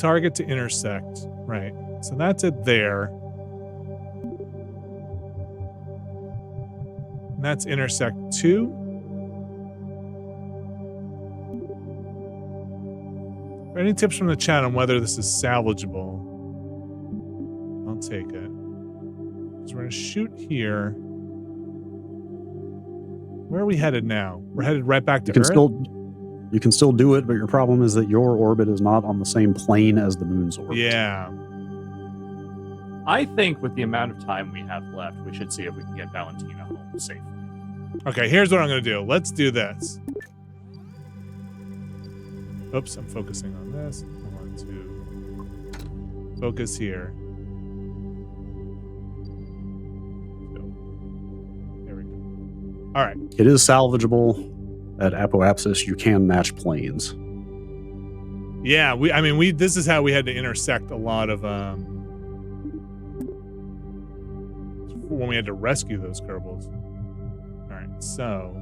Target to intersect. Right. So that's it there. And that's intersect 2. Any tips from the chat on whether this is salvageable? I'll take it. So we're going to shoot here. Where are we headed now? We're headed right back to Earth? You can still do it, but your problem is that your orbit is not on the same plane as the moon's orbit. Yeah. I think with the amount of time we have left, we should see if we can get Valentina home safely. Okay, here's what I'm going to do. Let's do this. Oops, I'm focusing on this. I want to focus here. So, there we go. All right. It is salvageable. at Apoapsis, you can match planes. Yeah, this is how we had to intersect a lot of when we had to rescue those Kerbals. All right, so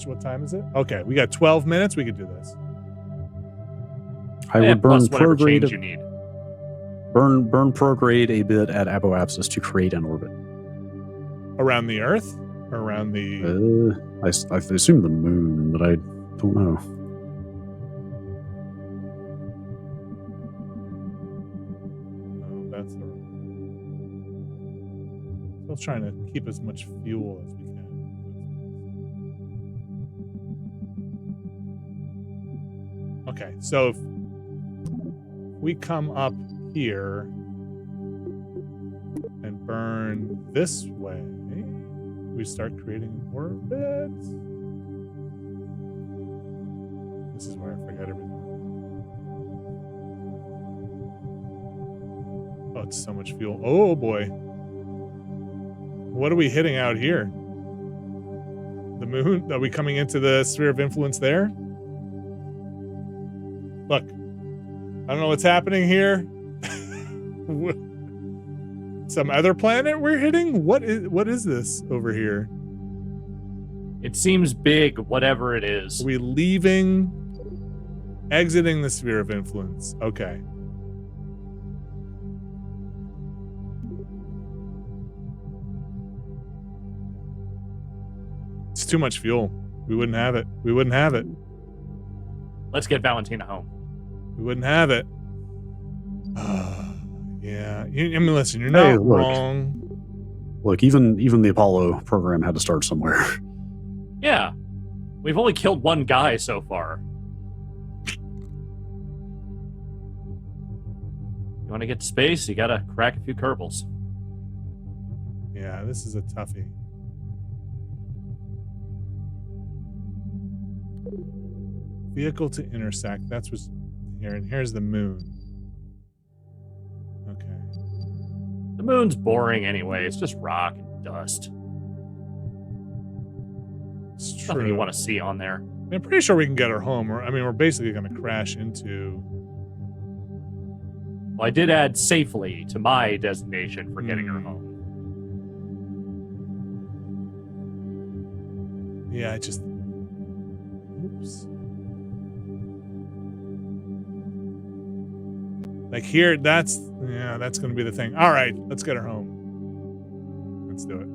what time is it? Okay, we got 12 minutes. We could do this. I would burn plus whatever prograde change you need. burn prograde a bit at Apoapsis to create an orbit. Around the Earth? Or around the... I assume the moon, but I don't know. Oh, that's the... Still trying to keep as much fuel as we can. Okay, so if we come up here and burn this way, we start creating an orbit. This is where I forget everything. Oh, it's so much fuel. Oh boy. What are we hitting out here? The moon? Are we coming into the sphere of influence there? Look, I don't know what's happening here. Some other planet we're hitting? What is this over here? It seems big, whatever it is. Are we exiting the sphere of influence? Okay. It's too much fuel. We wouldn't have it. Let's get Valentina home. We wouldn't have it. Yeah. Listen, you're not wrong. Look, even the Apollo program had to start somewhere. Yeah. We've only killed one guy so far. You want to get to space, you gotta crack a few Kerbals. Yeah, this is a toughie. Vehicle to intersect. That's what's here, and here's the moon. Okay. The moon's boring anyway. It's just rock and dust. It's true. Nothing you want to see on there. I'm pretty sure we can get her home. We're basically going to crash into... Well, I did add safely to my designation for getting her home. Yeah, I just... Oops. Like here, that's going to be the thing. All right, let's get her home. Let's do it.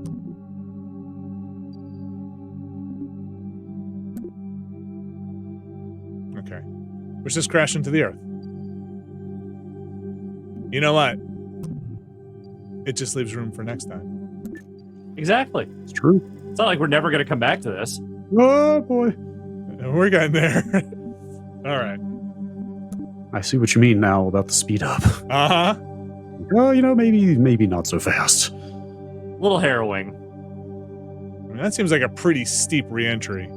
Okay. Let's just crash into the Earth. You know what? It just leaves room for next time. Exactly. It's true. It's not like we're never going to come back to this. Oh, boy. We're getting there. All right. I see what you mean now about the speed up. Uh-huh. Oh, maybe not so fast. A little harrowing. I mean, that seems like a pretty steep re-entry.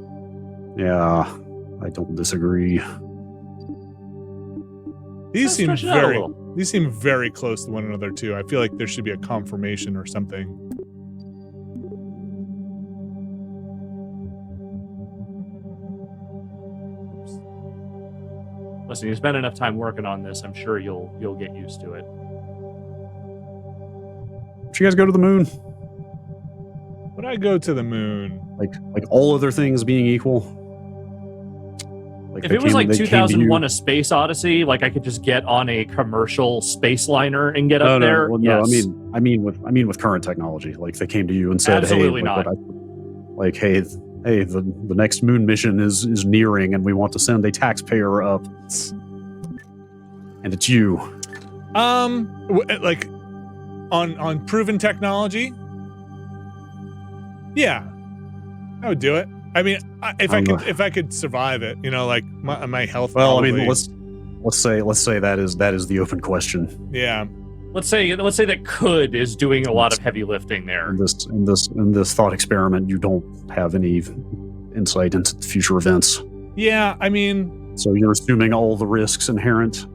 Yeah, I don't disagree. These seem very close to one another too. I feel like there should be a confirmation or something. Listen, you spend enough time working on this, I'm sure you'll get used to it. Should you guys go to the moon? Would I go to the moon? Like all other things being equal? Like if it was like 2001 A Space Odyssey, like I could just get on a commercial space liner and get up there. Well, yes. No, I mean with current technology. Like they came to you and said, absolutely hey, not. Hey, the next moon mission is nearing, and we want to send a taxpayer up, and it's you. Like on proven technology. Yeah, I would do it. I mean, if I could survive it, like my health. Well, probably. I mean, let's say that is the open question. Yeah. Let's say that Could is doing a lot of heavy lifting there. In this thought experiment, you don't have any insight into future events. Yeah, I mean, so you're assuming all the risks inherent.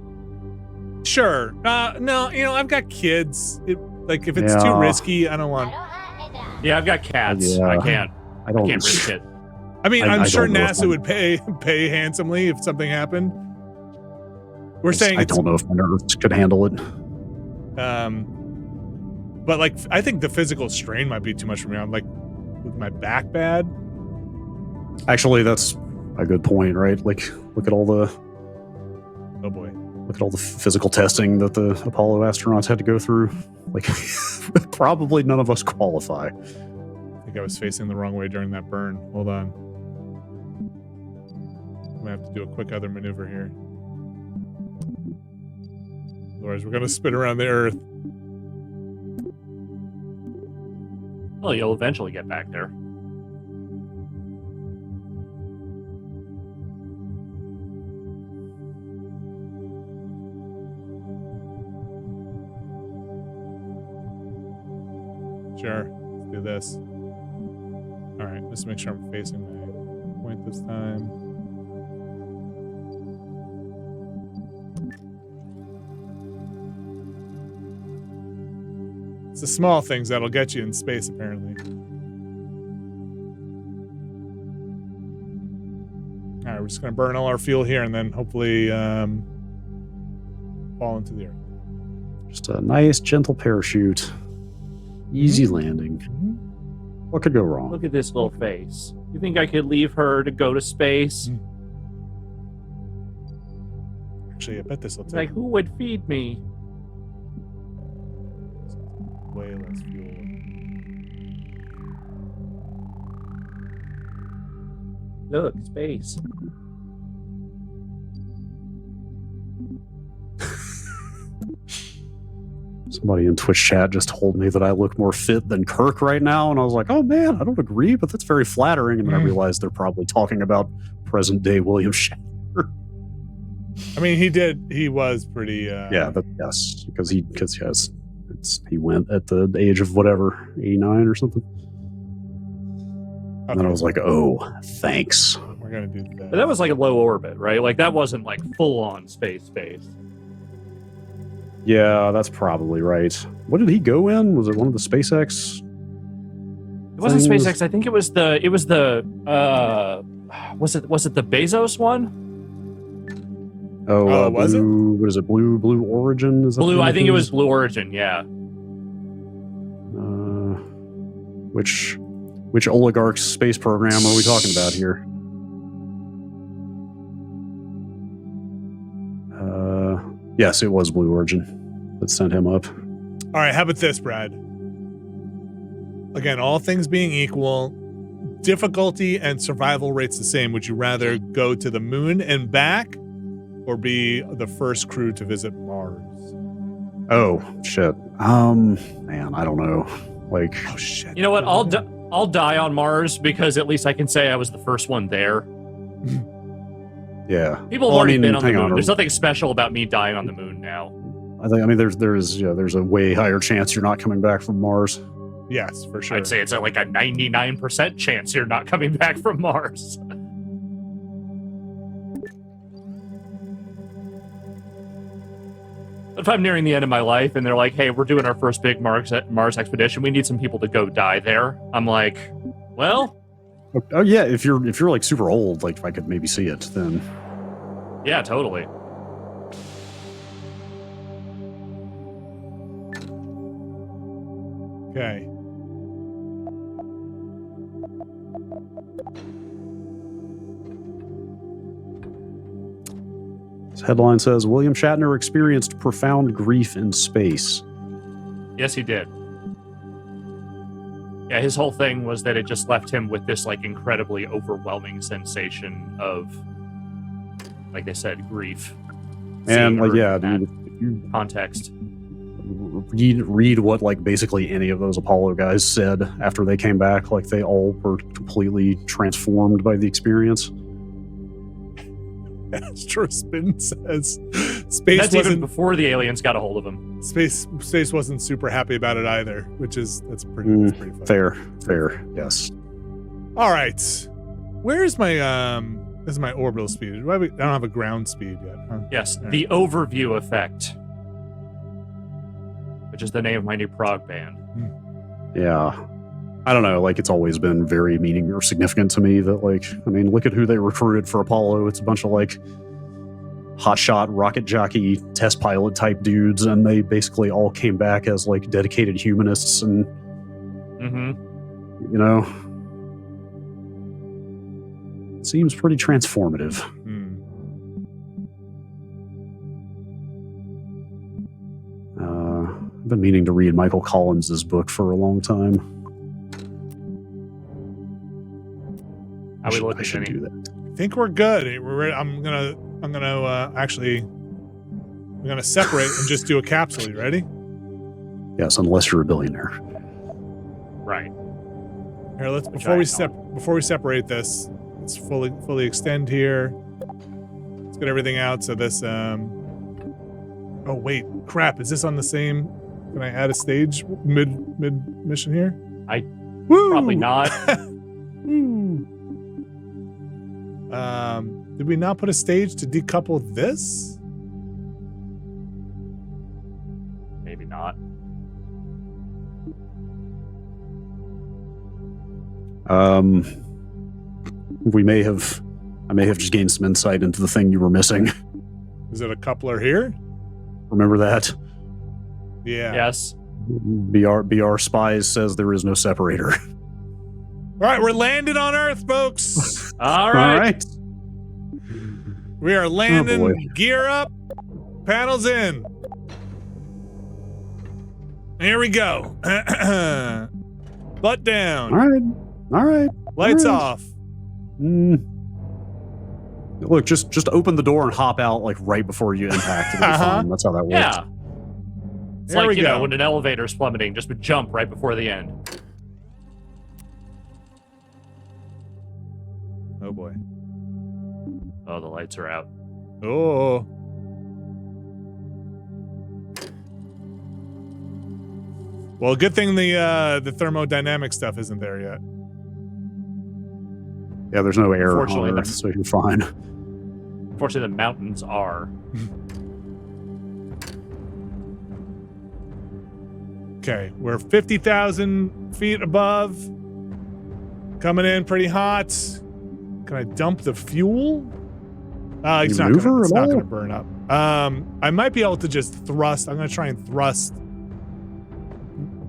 Sure. No, I've got kids. If it's too risky, I don't want. Yeah, I've got cats. Yeah. I can't risk it. I mean, I'm I sure don't know if NASA would pay handsomely if something happened. We're saying I don't know if my nerves could handle it. But like, I think the physical strain might be too much for me. I'm like, with my back bad. Actually, that's a good point, right? Like, look at all the physical testing that the Apollo astronauts had to go through. Like, probably none of us qualify. I think I was facing the wrong way during that burn. Hold on. I'm gonna have to do a quick other maneuver here. Otherwise, we're gonna spin around the Earth. Well, you'll eventually get back there. Sure, let's do this. All right, just make sure I'm facing my point this time. It's the small things that'll get you in space, apparently. All right, we're just gonna burn all our fuel here and then hopefully fall into the Earth. Just a nice, gentle parachute. Easy landing. What could go wrong? Look at this little face. You think I could leave her to go to space? Actually, I bet this will take Like, who would feed me? way less fuel. Look, space. Somebody in Twitch chat just told me that I look more fit than Kirk right now, and I was like, oh man, I don't agree, but that's very flattering. And then I realized they're probably talking about present day William Shatner. I mean, he was pretty Yes, because he went at the age of whatever, 89 or something. And then I was like, oh, thanks. We're gonna do that. But that was like a low orbit, right? Like, that wasn't like full on space. Yeah, that's probably right. What did he go in? Was it one of the SpaceX? It wasn't things? SpaceX. I think it was the was it the Bezos one? Oh, was it? What is it? Blue Origin? Is that Blue. the I think it thing? was Blue Origin. Yeah. Which oligarch's space program are we talking about here? Yes, it was Blue Origin that sent him up. All right, how about this, Brad? Again, all things being equal, difficulty and survival rates the same. Would you rather go to the moon and back, or be the first crew to visit Mars? Oh shit. Man, I don't know. Like, Oh shit. You know what? I'll die on Mars because at least I can say I was the first one there. yeah. People have already been on the hang moon. on. There's nothing special about me dying on the moon now. I mean, there's a way higher chance you're not coming back from Mars. Yes, for sure. I'd say it's like a 99% chance you're not coming back from Mars. If I'm nearing the end of my life and they're like, hey, we're doing our first big Mars expedition, we need some people to go die there. I'm like, well, Oh yeah, if you're like super old, like if I could maybe see it, then yeah, totally. Okay. this headline says William Shatner experienced profound grief in space. Yes, he did. Yeah, his whole thing was that it just left him with this like incredibly overwhelming sensation of, like they said, grief. And Seeing like, Earth yeah, in that dude, if you context. read what like basically any of those Apollo guys said after they came back, like they all were completely transformed by the experience. Astro Spin says space That's even wasn't before the aliens got a hold of him. space wasn't super happy about it either, which is that's pretty funny. Fair, yes. All right, where's my this is my orbital speed. I don't have a ground speed yet, huh? Yes, All the overview effect, which is the name of my new prog band. Yeah. I don't know, like it's always been very meaning or significant to me that like, I mean, look at who they recruited for Apollo. It's a bunch of like hotshot rocket jockey test pilot type dudes, and they basically all came back as like dedicated humanists and you know, it seems pretty transformative. I've been meaning to read Michael Collins's book for a long time. I should do that. I think we're good. I'm gonna separate and just do a capsule. You ready? Yes, unless you're a billionaire. Right. Here, before we separate this, let's fully extend here. Let's get everything out. So this oh wait, crap! Is this on the same? Can I add a stage mid mission here? Probably not. Woo. Did we not put a stage to decouple this? Maybe not. I may have just gained some insight into the thing you were missing. Is it a coupler here? Remember that? Yeah. Yes. BR Spies says there is no separator. All right, we're landing on Earth, folks. All right. All right. We are landing. Oh, boy. Gear up. Panels in. Here we go. Butt down. All right. Lights all right. off. Look, just open the door and hop out like right before you impact. It'll be fine. That's how that works. Yeah. It's There like, we you go. know, when an elevator's plummeting, just would jump right before the end. Oh boy. Oh, the lights are out. Oh. Well, good thing the thermodynamic stuff isn't there yet. Yeah, there's no air Unfortunately, on Earth, so you're fine. Unfortunately, the mountains are. Okay, we're 50,000 feet above. Coming in pretty hot. Can I dump the fuel? It's not going to burn up. I might be able to just thrust. I'm going to try and thrust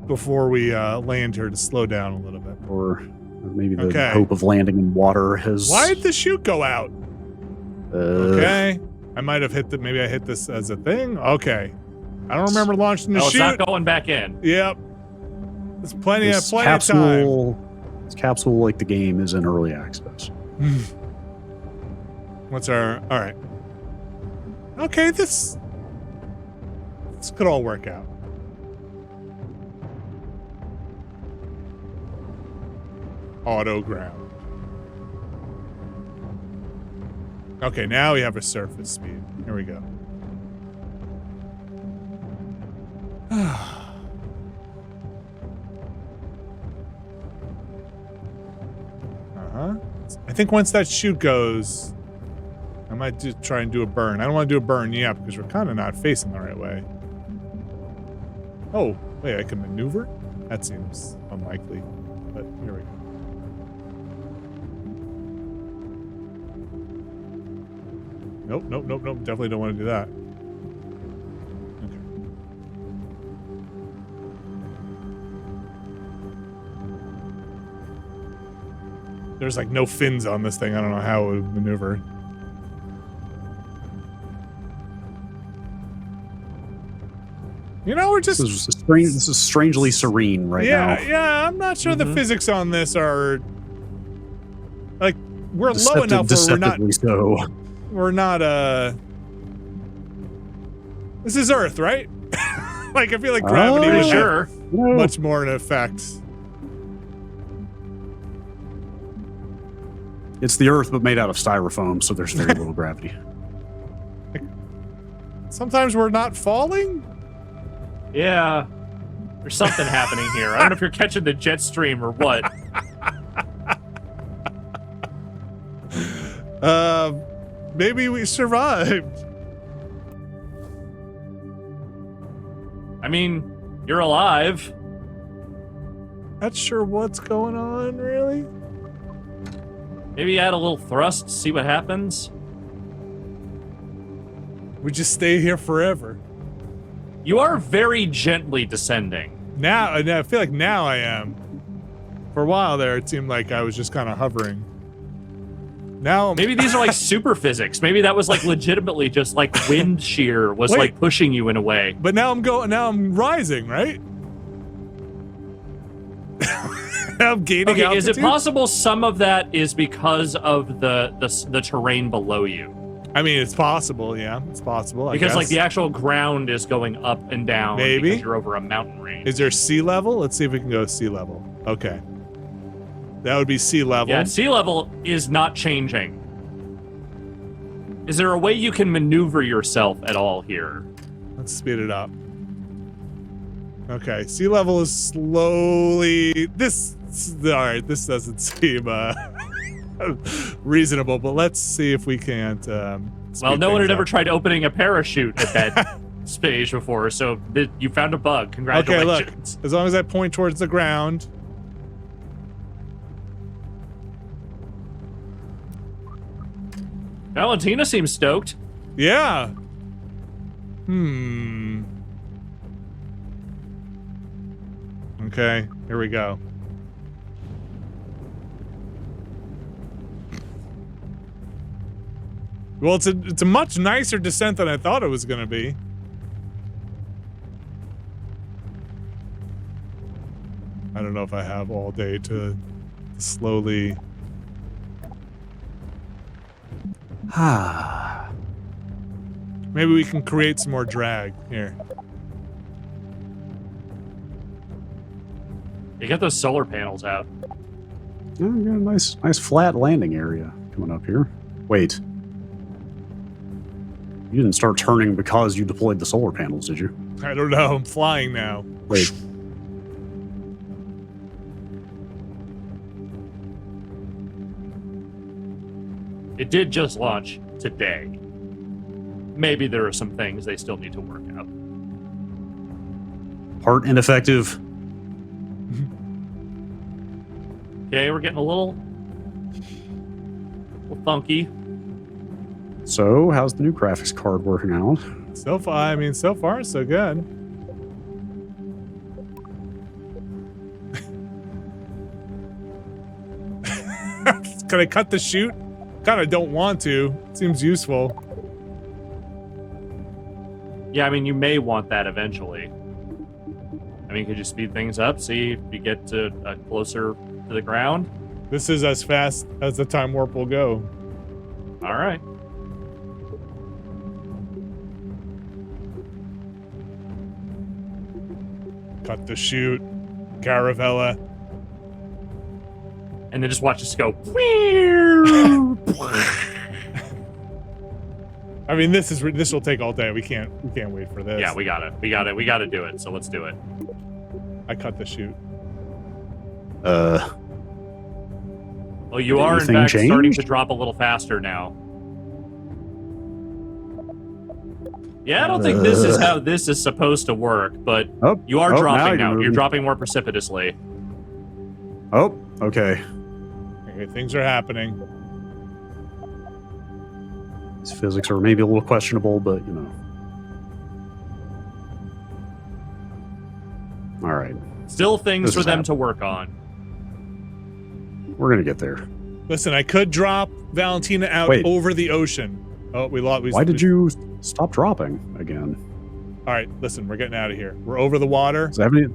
before we land here to slow down a little bit. Or maybe the hope of landing in water has... Why did the chute go out? Okay. I might have hit maybe I hit this as a thing. Okay. I don't remember launching the chute. It's not going back in. Yep. There's plenty of time. This capsule, like the game, is in early access. What's our... All right. Okay, this could all work out. Auto ground. Okay, now we have a surface speed. Here we go. I think once that chute goes, I might just try and do a burn. I don't want to do a burn yet because we're kind of not facing the right way. Oh, wait, I can maneuver? That seems unlikely, but here we go. Nope. Definitely don't want to do that. Okay. There's like no fins on this thing. I don't know how it would maneuver. You know, we're just... This is strangely serene right now. Yeah, I'm not sure the physics on this are... Like, we're low enough where we're not... So. We're not, This is Earth, right? Like, I feel like gravity was sure. much more in effect. It's the Earth, but made out of styrofoam, so there's very little gravity. Sometimes we're not falling? Yeah. There's something happening here. I don't know if you're catching the jet stream or what. Maybe we survived. I mean, you're alive. Not sure what's going on, really. Maybe add a little thrust, see what happens. We just stay here forever. You are very gently descending. Now, I feel like now I am. For a while there, it seemed like I was just kind of hovering. Now, Maybe these are like super physics. Maybe that was like legitimately just like wind shear was Wait. like pushing you in a way. but now I'm rising, right? I'm gaining Okay, altitude. is it possible some of that is because of the terrain below you? I mean, it's possible. Yeah, it's possible. Because I like guess. the actual ground is going up and down. Maybe. Because you're over a mountain range. Is there sea level? Let's see if we can go to sea level. Okay. That would be sea level. Yeah, sea level is not changing. Is there a way you can maneuver yourself at all here? Let's speed it up. Okay, sea level is slowly. All right, this doesn't seem reasonable, but let's see if we can't. Well, speed no one things had ever up. tried opening a parachute at that stage before, so you found a bug. Okay, Congratulations. look. As long as I point towards the ground. Valentina seems stoked. Yeah. Okay, here we go. Well, it's a much nicer descent than I thought it was going to be. I don't know if I have all day to slowly. Maybe we can create some more drag here. You get those solar panels out. Yeah, you got a nice flat landing area coming up here. Wait. You didn't start turning because you deployed the solar panels, did you? I don't know. I'm flying now. Wait. It did just launch today. Maybe there are some things they still need to work out. Part ineffective. Okay, we're getting a little funky. So, how's the new graphics card working out? So far, so good. Can I cut the chute? Kind of don't want to. Seems useful. Yeah, I mean, you may want that eventually. I mean, could you speed things up? See if you get to closer to the ground? This is as fast as the time warp will go. All right. Cut the chute. Caravella. And then just watch us go. I mean, this will take all day. We can't wait for this. Yeah, we got to do it. So let's do it. I cut the chute. Well, you are in Anything fact starting changed? to drop a little faster now. Yeah, I don't think this is how this is supposed to work, but you are dropping now. You're dropping more precipitously. Oh, okay. Okay, things are happening. These physics are maybe a little questionable, but you know. All right. Still things This for is them happening. to work on. We're going to get there. Listen, I could drop Valentina out Wait. over the ocean. Oh, we lost. Why did you stop dropping again? All right, listen, we're getting out of here. We're over the water. Does that have any,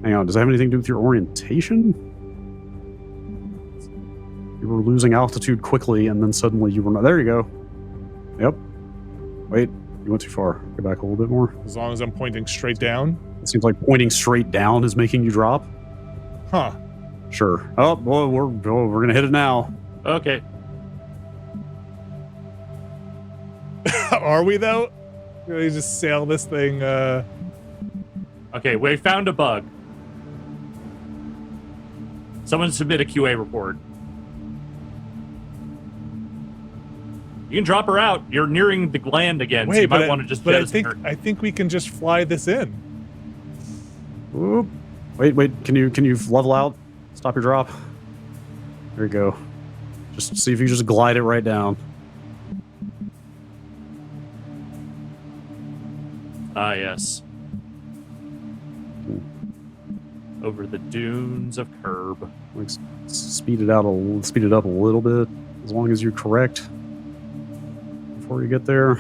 hang on, does that have anything to do with your orientation? You were losing altitude quickly, and then suddenly you were not. There you go. Yep. Wait, you went too far. Go back a little bit more. As long as I'm pointing straight down. It seems like pointing straight down is making you drop. Huh. Sure. Oh, boy, we're gonna hit it now. Okay. Are we though? Really just sail this thing. Okay, we found a bug. Someone submit a QA report. You can drop her out. You're nearing the land again, so you might want to just But jettison her. I think we can just fly this in. Whoop. Wait. Can you level out? Stop your drop. There you go. Just see if you just glide it right down. Ah, yes. Over the dunes of Kerb. Like, speed it up a little bit, as long as you're correct before you get there.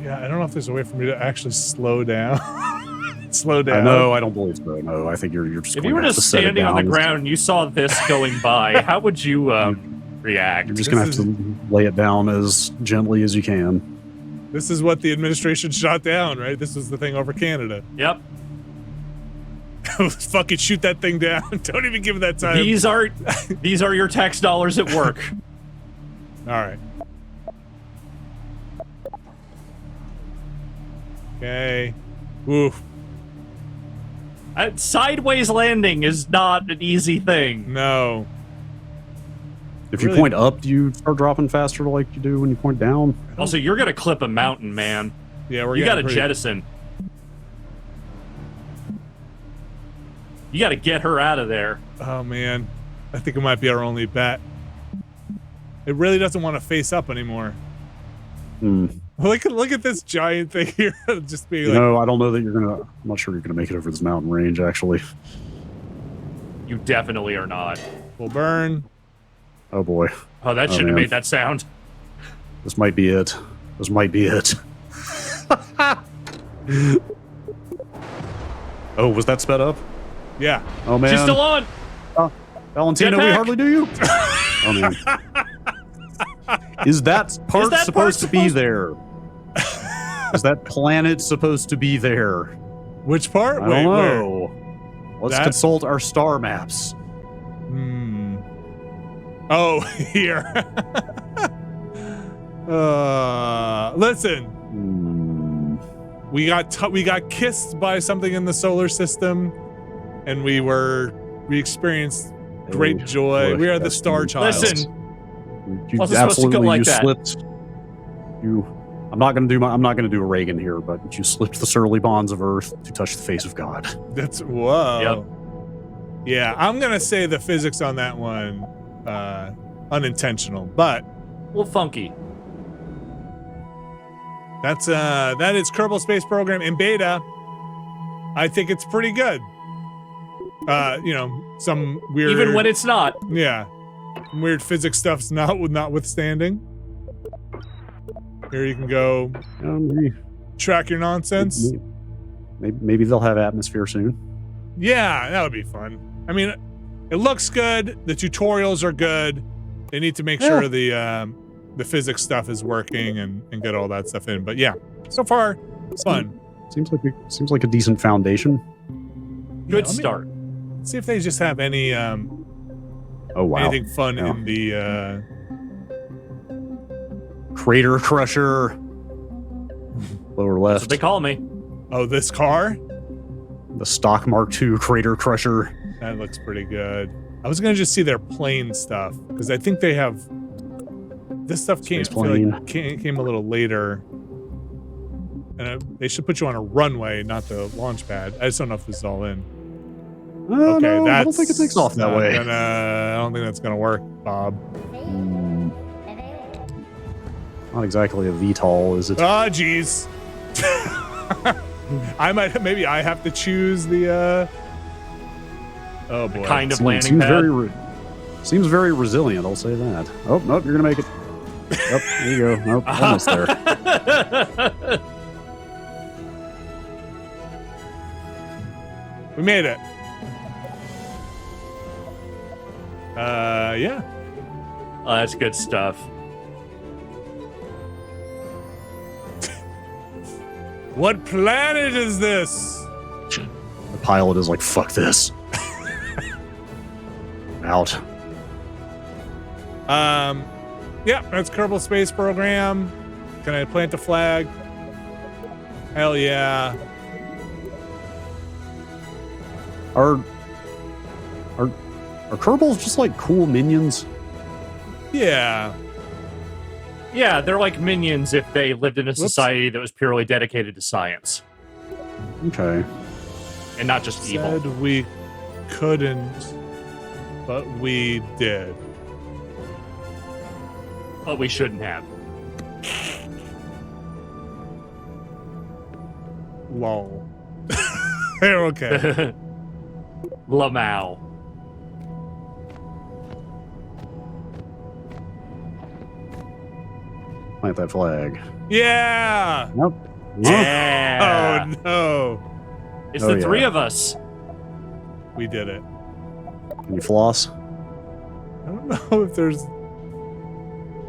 Yeah, I don't know if there's a way for me to actually slow down. Slow down. No, I don't believe so. No, I think you're just. If going you were to have just to set it standing on the down. ground and you saw this going by, how would you react? You're just going to have to lay it down as gently as you can. This is what the administration shot down, right? This was the thing over Canada. Yep. Fucking shoot that thing down. Don't even give it that time. These are your tax dollars at work. All right. Okay. Oof. Sideways landing is not an easy thing. No. If you Really? point up, do you start dropping faster like you do when you point down? Also, you're gonna clip a mountain, man. Yeah, we're You getting gotta jettison. You gotta get her out of there. Oh man, I think it might be our only bet. It really doesn't want to face up anymore. Hmm. Look at this giant thing here. Just being like, No, I don't know that you're gonna. I'm not sure you're gonna make it over this mountain range. Actually. You definitely are not. Full burn. Oh boy. Oh, that shouldn't have man. made that sound. This might be it. This might be it. Oh, was that sped up? Yeah. Oh man. She's still on. Valentina, we Jetpack. hardly do you. Oh man. Is that part that supposed to be supposed- there? Is that planet supposed to be there? Which part? I don't know. Let's That- consult our star maps. Oh, here. Listen. We got kissed by something in the solar system, and we experienced great joy. boy, We are the that's star good. child. Listen, You wasn't supposed to go absolutely like you that. slipped. I'm not going to do a Reagan here, but you slipped the surly bonds of Earth to touch the face of God. That's whoa. Yep. Yeah, I'm gonna say the physics on that one unintentional, but well, funky. that is Kerbal Space Program in beta. I think it's pretty good. Some weird, Even when it's not. yeah, weird physics stuff's notwithstanding. Here you can go track your nonsense. Maybe they'll have atmosphere soon. Yeah, that would be fun. I mean, it looks good. The tutorials are good. They need to make sure the physics stuff is working and get all that stuff in. But yeah, so far it's fun. Seems like a decent foundation. Good let me start. See if they just have any Oh wow! anything fun Yeah. in the Crater Crusher. Lower That's left. what they call me. this car. The stock Mark II Crater Crusher. That looks pretty good. I was gonna just see their plane stuff because I think they have this stuff came, I Space feel plane. like came a little later, and they should put you on a runway, not the launch pad. I just don't know if this is all in. Oh, Okay, no, that's I don't think it takes off that not way. I don't think that's gonna work, Bob. Not exactly a VTOL, is it? Ah, jeez. Maybe I have to choose the. Oh boy. Kind of Seems landing pad. Seems very resilient, I'll say that. Oh, nope, you're gonna make it. Yep, there you go. Nope, almost there. We made it. Yeah. Oh, that's good stuff. What planet is this? The pilot is like, fuck this. Out. Yeah, that's Kerbal Space Program. Can I plant a flag? Hell yeah. Are Kerbals just like cool minions? Yeah. Yeah, they're like minions if they lived in a society that was purely dedicated to science. Okay. And not just evil. Said we couldn't, but we did. But we shouldn't have. Lol. They're okay. Lamau. Plant that flag. Yeah. Nope. Yeah. Oh no. It's Oh, the three yeah. of us. We did it. Can you floss? I don't know if there's. I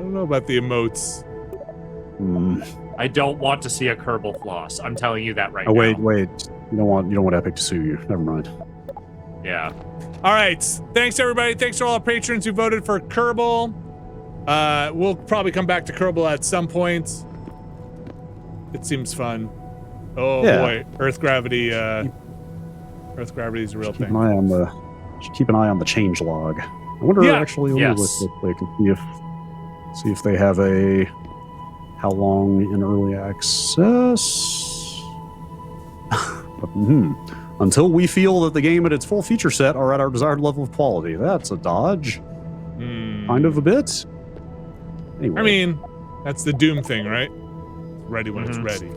don't know about the emotes. Hmm. I don't want to see a Kerbal floss. I'm telling you that right Oh now. wait. You don't want Epic to sue you. Never mind. Yeah. All right. Thanks everybody. Thanks to all our patrons who voted for Kerbal. We'll probably come back to Kerbal at some point. It seems fun. Oh Yeah. boy, Earth gravity. Earth gravity is a real Keep thing. an eye on the change log. I wonder Yeah. actually Yes. real quick and see if they have a how long in early access. Until we feel that the game and its full feature set are at our desired level of quality. That's a dodge. Kind of a bit. Anyway. I mean, that's the Doom thing, right? Ready when it's ready.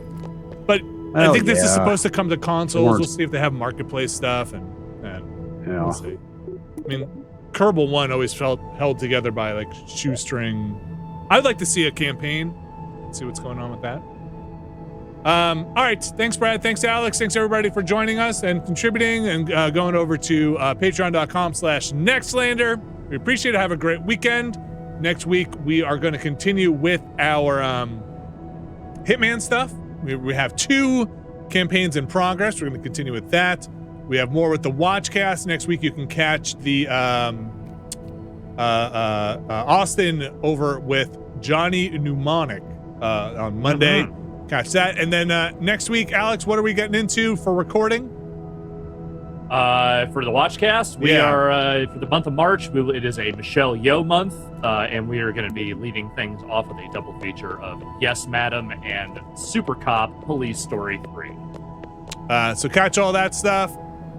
But I Oh, think this is yeah. supposed to come to consoles. weren't- We'll see if they have marketplace stuff, and Yeah. we'll see. I mean, Kerbal 1 always felt held together by like shoestring. I'd like to see a campaign. See what's going on with that. All right. Thanks, Brad. Thanks, Alex. Thanks, everybody, for joining us and contributing and going over to patreon.com/Nextlander. We appreciate it. Have a great weekend. Next week, we are going to continue with our Hitman stuff. We have 2 campaigns in progress. We're going to continue with that. We have more with the Watchcast. Next week, you can catch the Austin over with Johnny Mnemonic on Monday. Catch that. And then next week, Alex, what are we getting into for recording? For the Watchcast, we are for the month of March. It is a Michelle Yeoh month, and we are going to be leading things off with a double feature of Yes, Madam and Super Cop Police Story 3. So catch all that stuff.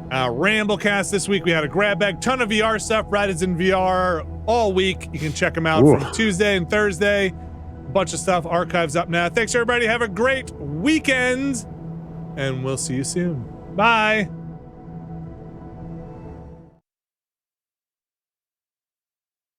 Ramblecast this week. We had a grab bag, ton of VR stuff. Brad is in VR all week. You can check them out from Tuesday and Thursday. A bunch of stuff. Archives up now. Thanks, everybody. Have a great weekend, and we'll see you soon. Bye.